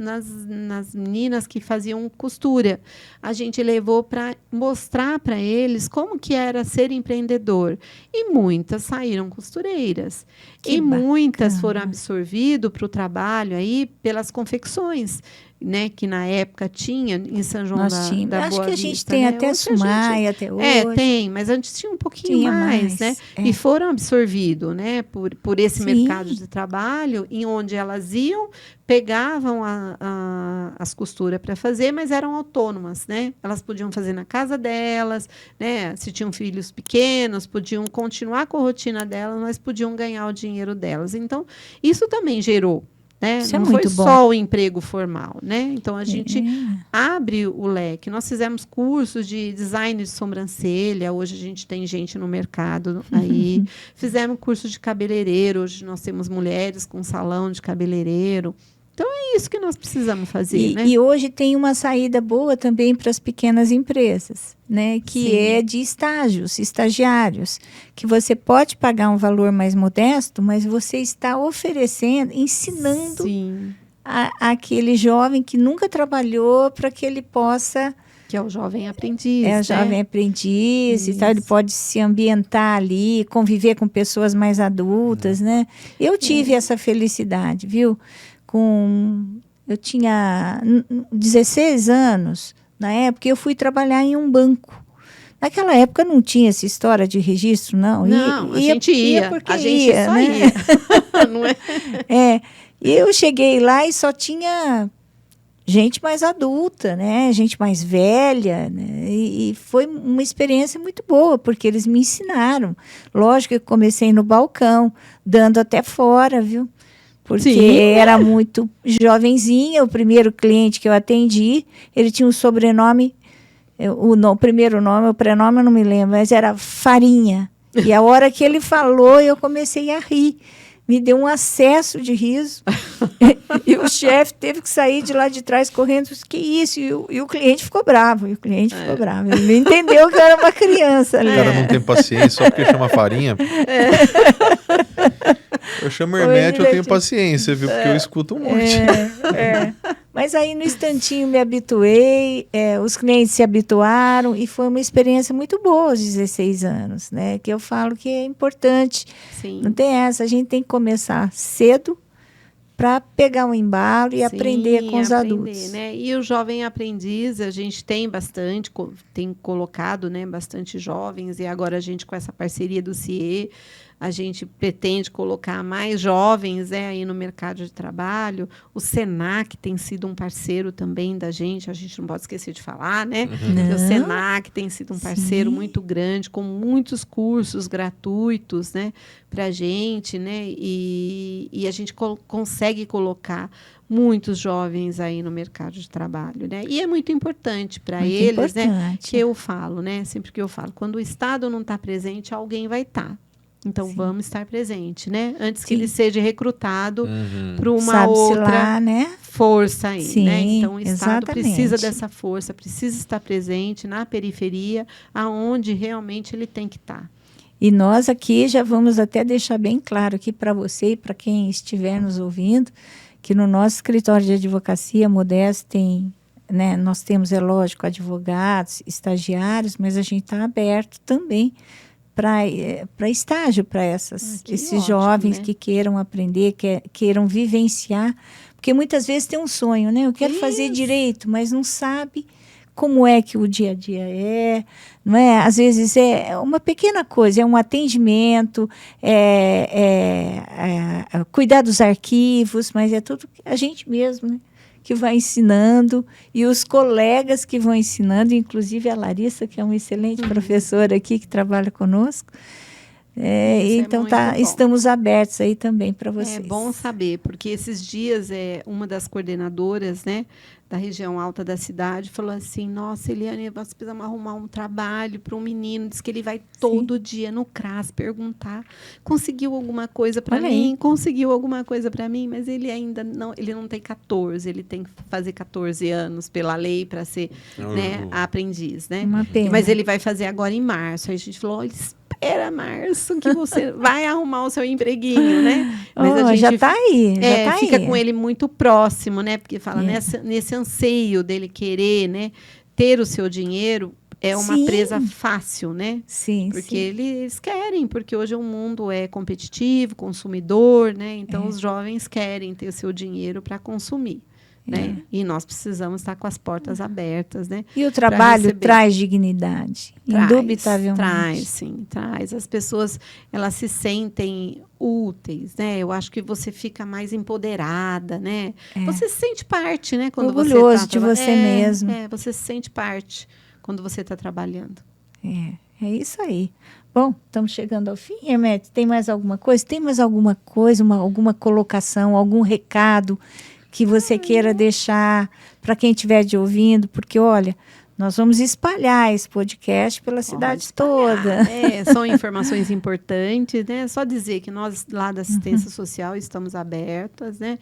meninas que faziam costura. A gente levou para mostrar para eles como que era ser empreendedor. E muitas saíram costureiras. Que muitas bacana. foram absorvidas para o trabalho aí pelas confecções, né, que na época tinha em São João da Boa Acho que a gente Vista, tem né? até Sumai até hoje. Tem, mas antes tinha um pouquinho mais, né? E foram absorvidos, né, por esse mercado de trabalho, em onde elas iam, pegavam as costuras para fazer, mas eram autônomas, né? Elas podiam fazer na casa delas, né? Se tinham filhos pequenos, podiam continuar com a rotina delas, mas podiam ganhar o dinheiro delas. Então, isso também gerou, né? Isso não é muito foi bom. só o emprego formal, né? Então a gente abre o leque. Nós fizemos cursos de design de sobrancelha. Hoje a gente tem gente no mercado aí. Fizemos curso de cabeleireiro. Hoje nós temos mulheres com salão de cabeleireiro. Então é isso que nós precisamos fazer, né? E hoje tem uma saída boa também para as pequenas empresas, né? Que é de estagiários, que você pode pagar um valor mais modesto, mas você está oferecendo, ensinando aquele jovem que nunca trabalhou para que ele possa... Que é o jovem aprendiz. É o jovem aprendiz e tal, ele pode se ambientar ali, conviver com pessoas mais adultas, né? Eu tive essa felicidade, viu? Eu tinha 16 anos, na época, eu fui trabalhar em um banco. Naquela época não tinha essa história de registro, não. Não, a gente ia porque a gente só né? ia. Não é? E eu cheguei lá e só tinha gente mais adulta, né? Gente mais velha, né? E foi uma experiência muito boa, porque eles me ensinaram. Lógico que eu comecei no balcão, dando até fora, viu? Porque era muito jovenzinha. O primeiro cliente que eu atendi, ele tinha um sobrenome, o primeiro nome, o prenome eu não me lembro, mas era Farinha. E a hora que ele falou, eu comecei a rir. Me deu um acesso de riso. E o chefe teve que sair de lá de trás correndo. Que isso? E o cliente ficou bravo. Ele não entendeu que eu era uma criança ali. O cara não tem paciência só porque chama Farinha. Eu chamo Hermédio, eu tenho paciência, viu? Porque eu escuto um monte. Mas aí no instantinho me habituei, os clientes se habituaram e foi uma experiência muito boa aos 16 anos, né? Que eu falo que é importante. Sim. Não tem essa, a gente tem que começar cedo para pegar um embalo e aprender com os adultos. Né? E o jovem aprendiz, a gente tem bastante, tem colocado, né, bastante jovens, e agora a gente com essa parceria do CIE, a gente pretende colocar mais jovens, aí no mercado de trabalho. O Senac tem sido um parceiro também da gente, a gente não pode esquecer de falar, né? O Senac tem sido um parceiro muito grande, com muitos cursos gratuitos, né, para a gente, né? E a gente consegue colocar muitos jovens aí no mercado de trabalho, né? E é muito importante para eles, né? Que eu falo, né? Sempre que eu falo, quando o Estado não está presente, alguém vai estar. Então, Sim. vamos estar presente, né? Antes que Sim. ele seja recrutado para uma Sabe-se outra lá, né? força aí, Sim, né? Então, o Estado precisa exatamente. dessa força, precisa estar presente na periferia, aonde realmente ele tem que estar. E nós aqui já vamos até deixar bem claro aqui para você e para quem estiver nos ouvindo, que no nosso escritório de advocacia, Modesto, tem, né, nós temos, é lógico, advogados, estagiários, mas a gente está aberto também para estágio para esses ótimo, jovens, né? que queiram aprender, queiram vivenciar, porque muitas vezes tem um sonho, né? Eu quero fazer direito, mas não sabe como é que o dia a dia é, não é? Às vezes é uma pequena coisa, é um atendimento, cuidar dos arquivos, mas é tudo a gente mesmo, né, que vai ensinando, e os colegas que vão ensinando, inclusive a Larissa, que é uma excelente professora aqui, que trabalha conosco. Então estamos abertos aí também para vocês. É bom saber, porque esses dias uma das coordenadoras, né, da região alta da cidade falou assim: nossa, Eliane, nós precisamos arrumar um trabalho para um menino, diz que ele vai todo dia no CRAS perguntar, conseguiu alguma coisa para mim, conseguiu alguma coisa para mim, mas ele ainda não, ele não tem 14, ele tem que fazer 14 anos pela lei para ser né, aprendiz, né? Uma pena. Mas ele vai fazer agora em março. Aí a gente falou: espera março que você vai arrumar o seu empreguinho, né? Mas a gente já está aí, fica com ele muito próximo, né? Porque fala nesse anseio dele querer, né, ter o seu dinheiro, é uma presa fácil, né? Sim. Porque eles querem, porque hoje o mundo é competitivo, consumidor, né? Então os jovens querem ter o seu dinheiro para consumir. Né? E nós precisamos estar com as portas abertas, né? E o trabalho traz dignidade, indubitavelmente. Traz. As pessoas, elas se sentem úteis, né? Eu acho que você fica mais empoderada, né? Você se sente parte, né? Quando orgulhoso de você mesmo. Você se sente parte quando você está trabalhando. É isso aí. Bom, estamos chegando ao fim, Hermete. Tem mais alguma coisa? Tem mais alguma coisa, alguma colocação, algum recado que você queira deixar para quem estiver te ouvindo? Porque, olha, nós vamos espalhar esse podcast pela cidade toda. São informações importantes, né? Só dizer que nós, lá da assistência social, estamos abertas, né?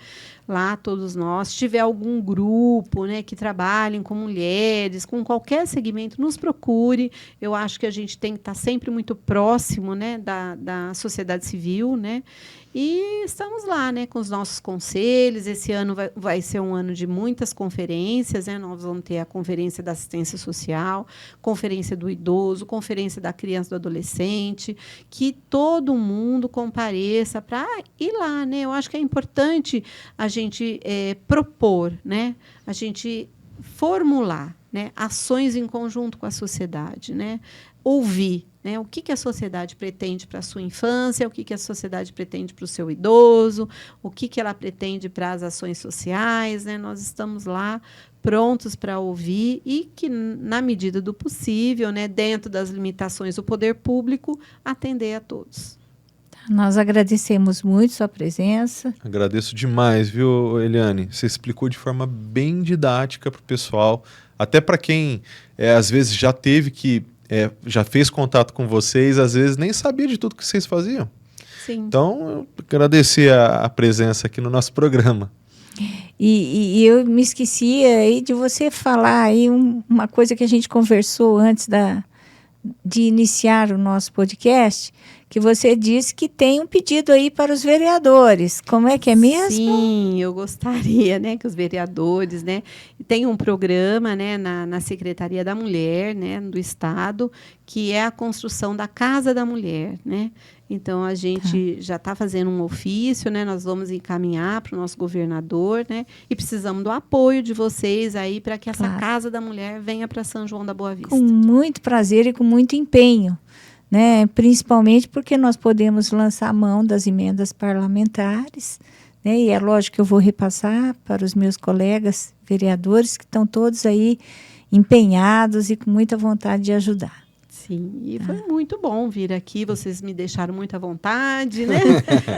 Lá, todos nós. Se tiver algum grupo, né, que trabalhem com mulheres, com qualquer segmento, nos procure. Eu acho que a gente tem que estar sempre muito próximo, né, da sociedade civil, né? E estamos lá, né, com os nossos conselhos. Esse ano vai ser um ano de muitas conferências, né? Nós vamos ter a conferência da assistência social, conferência do idoso, conferência da criança e do adolescente, que todo mundo compareça para ir lá, né? Eu acho que é importante a gente propor, né? A gente formular, né, ações em conjunto com a sociedade, né? Ouvir, né, o que a sociedade pretende para a sua infância, o que a sociedade pretende para o seu idoso, o que ela pretende para as ações sociais, né? Nós estamos lá prontos para ouvir e que, na medida do possível, né, dentro das limitações do poder público, atender a todos. Nós agradecemos muito sua presença. Agradeço demais, viu, Eliane? Você explicou de forma bem didática para o pessoal, até para quem às vezes já teve que já fez contato com vocês, às vezes nem sabia de tudo que vocês faziam. Sim. Então, eu agradecer a presença aqui no nosso programa. E eu me esqueci aí de você falar aí uma coisa que a gente conversou antes de iniciar o nosso podcast, que você disse que tem um pedido aí para os vereadores. Como é que é mesmo? Sim, eu gostaria, né, que os vereadores, né, tem um programa, né, na Secretaria da Mulher, né, do Estado, que é a construção da Casa da Mulher, né? Então, a gente já está fazendo um ofício, né? Nós vamos encaminhar para o nosso governador, né? E precisamos do apoio de vocês aí para que essa Casa da Mulher venha para São João da Boa Vista. Com muito prazer e com muito empenho, né? Principalmente porque nós podemos lançar a mão das emendas parlamentares, né? E é lógico que eu vou repassar para os meus colegas vereadores que estão todos aí empenhados e com muita vontade de ajudar. Sim, e foi muito bom vir aqui, vocês me deixaram muita vontade, né?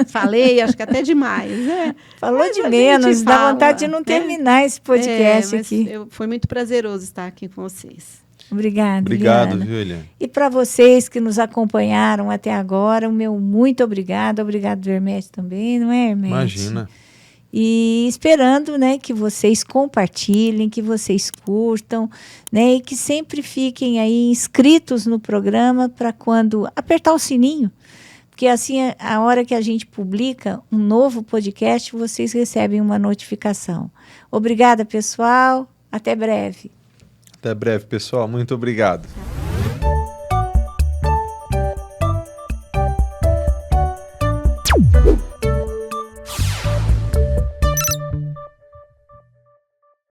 Falei, acho que até demais, né? Falou de menos, dá vontade de não terminar esse podcast aqui. Foi muito prazeroso estar aqui com vocês. Obrigada, Obrigado, Eliana. viu, Eliane? E para vocês que nos acompanharam até agora, o meu muito obrigado. Obrigado, Hermete, também, não é, Hermete? Imagina. E esperando, né, que vocês compartilhem, que vocês curtam, né, e que sempre fiquem aí inscritos no programa para quando apertar o sininho, porque assim, a hora que a gente publica um novo podcast, vocês recebem uma notificação. Obrigada, pessoal. Até breve. Até breve, pessoal. Muito obrigado.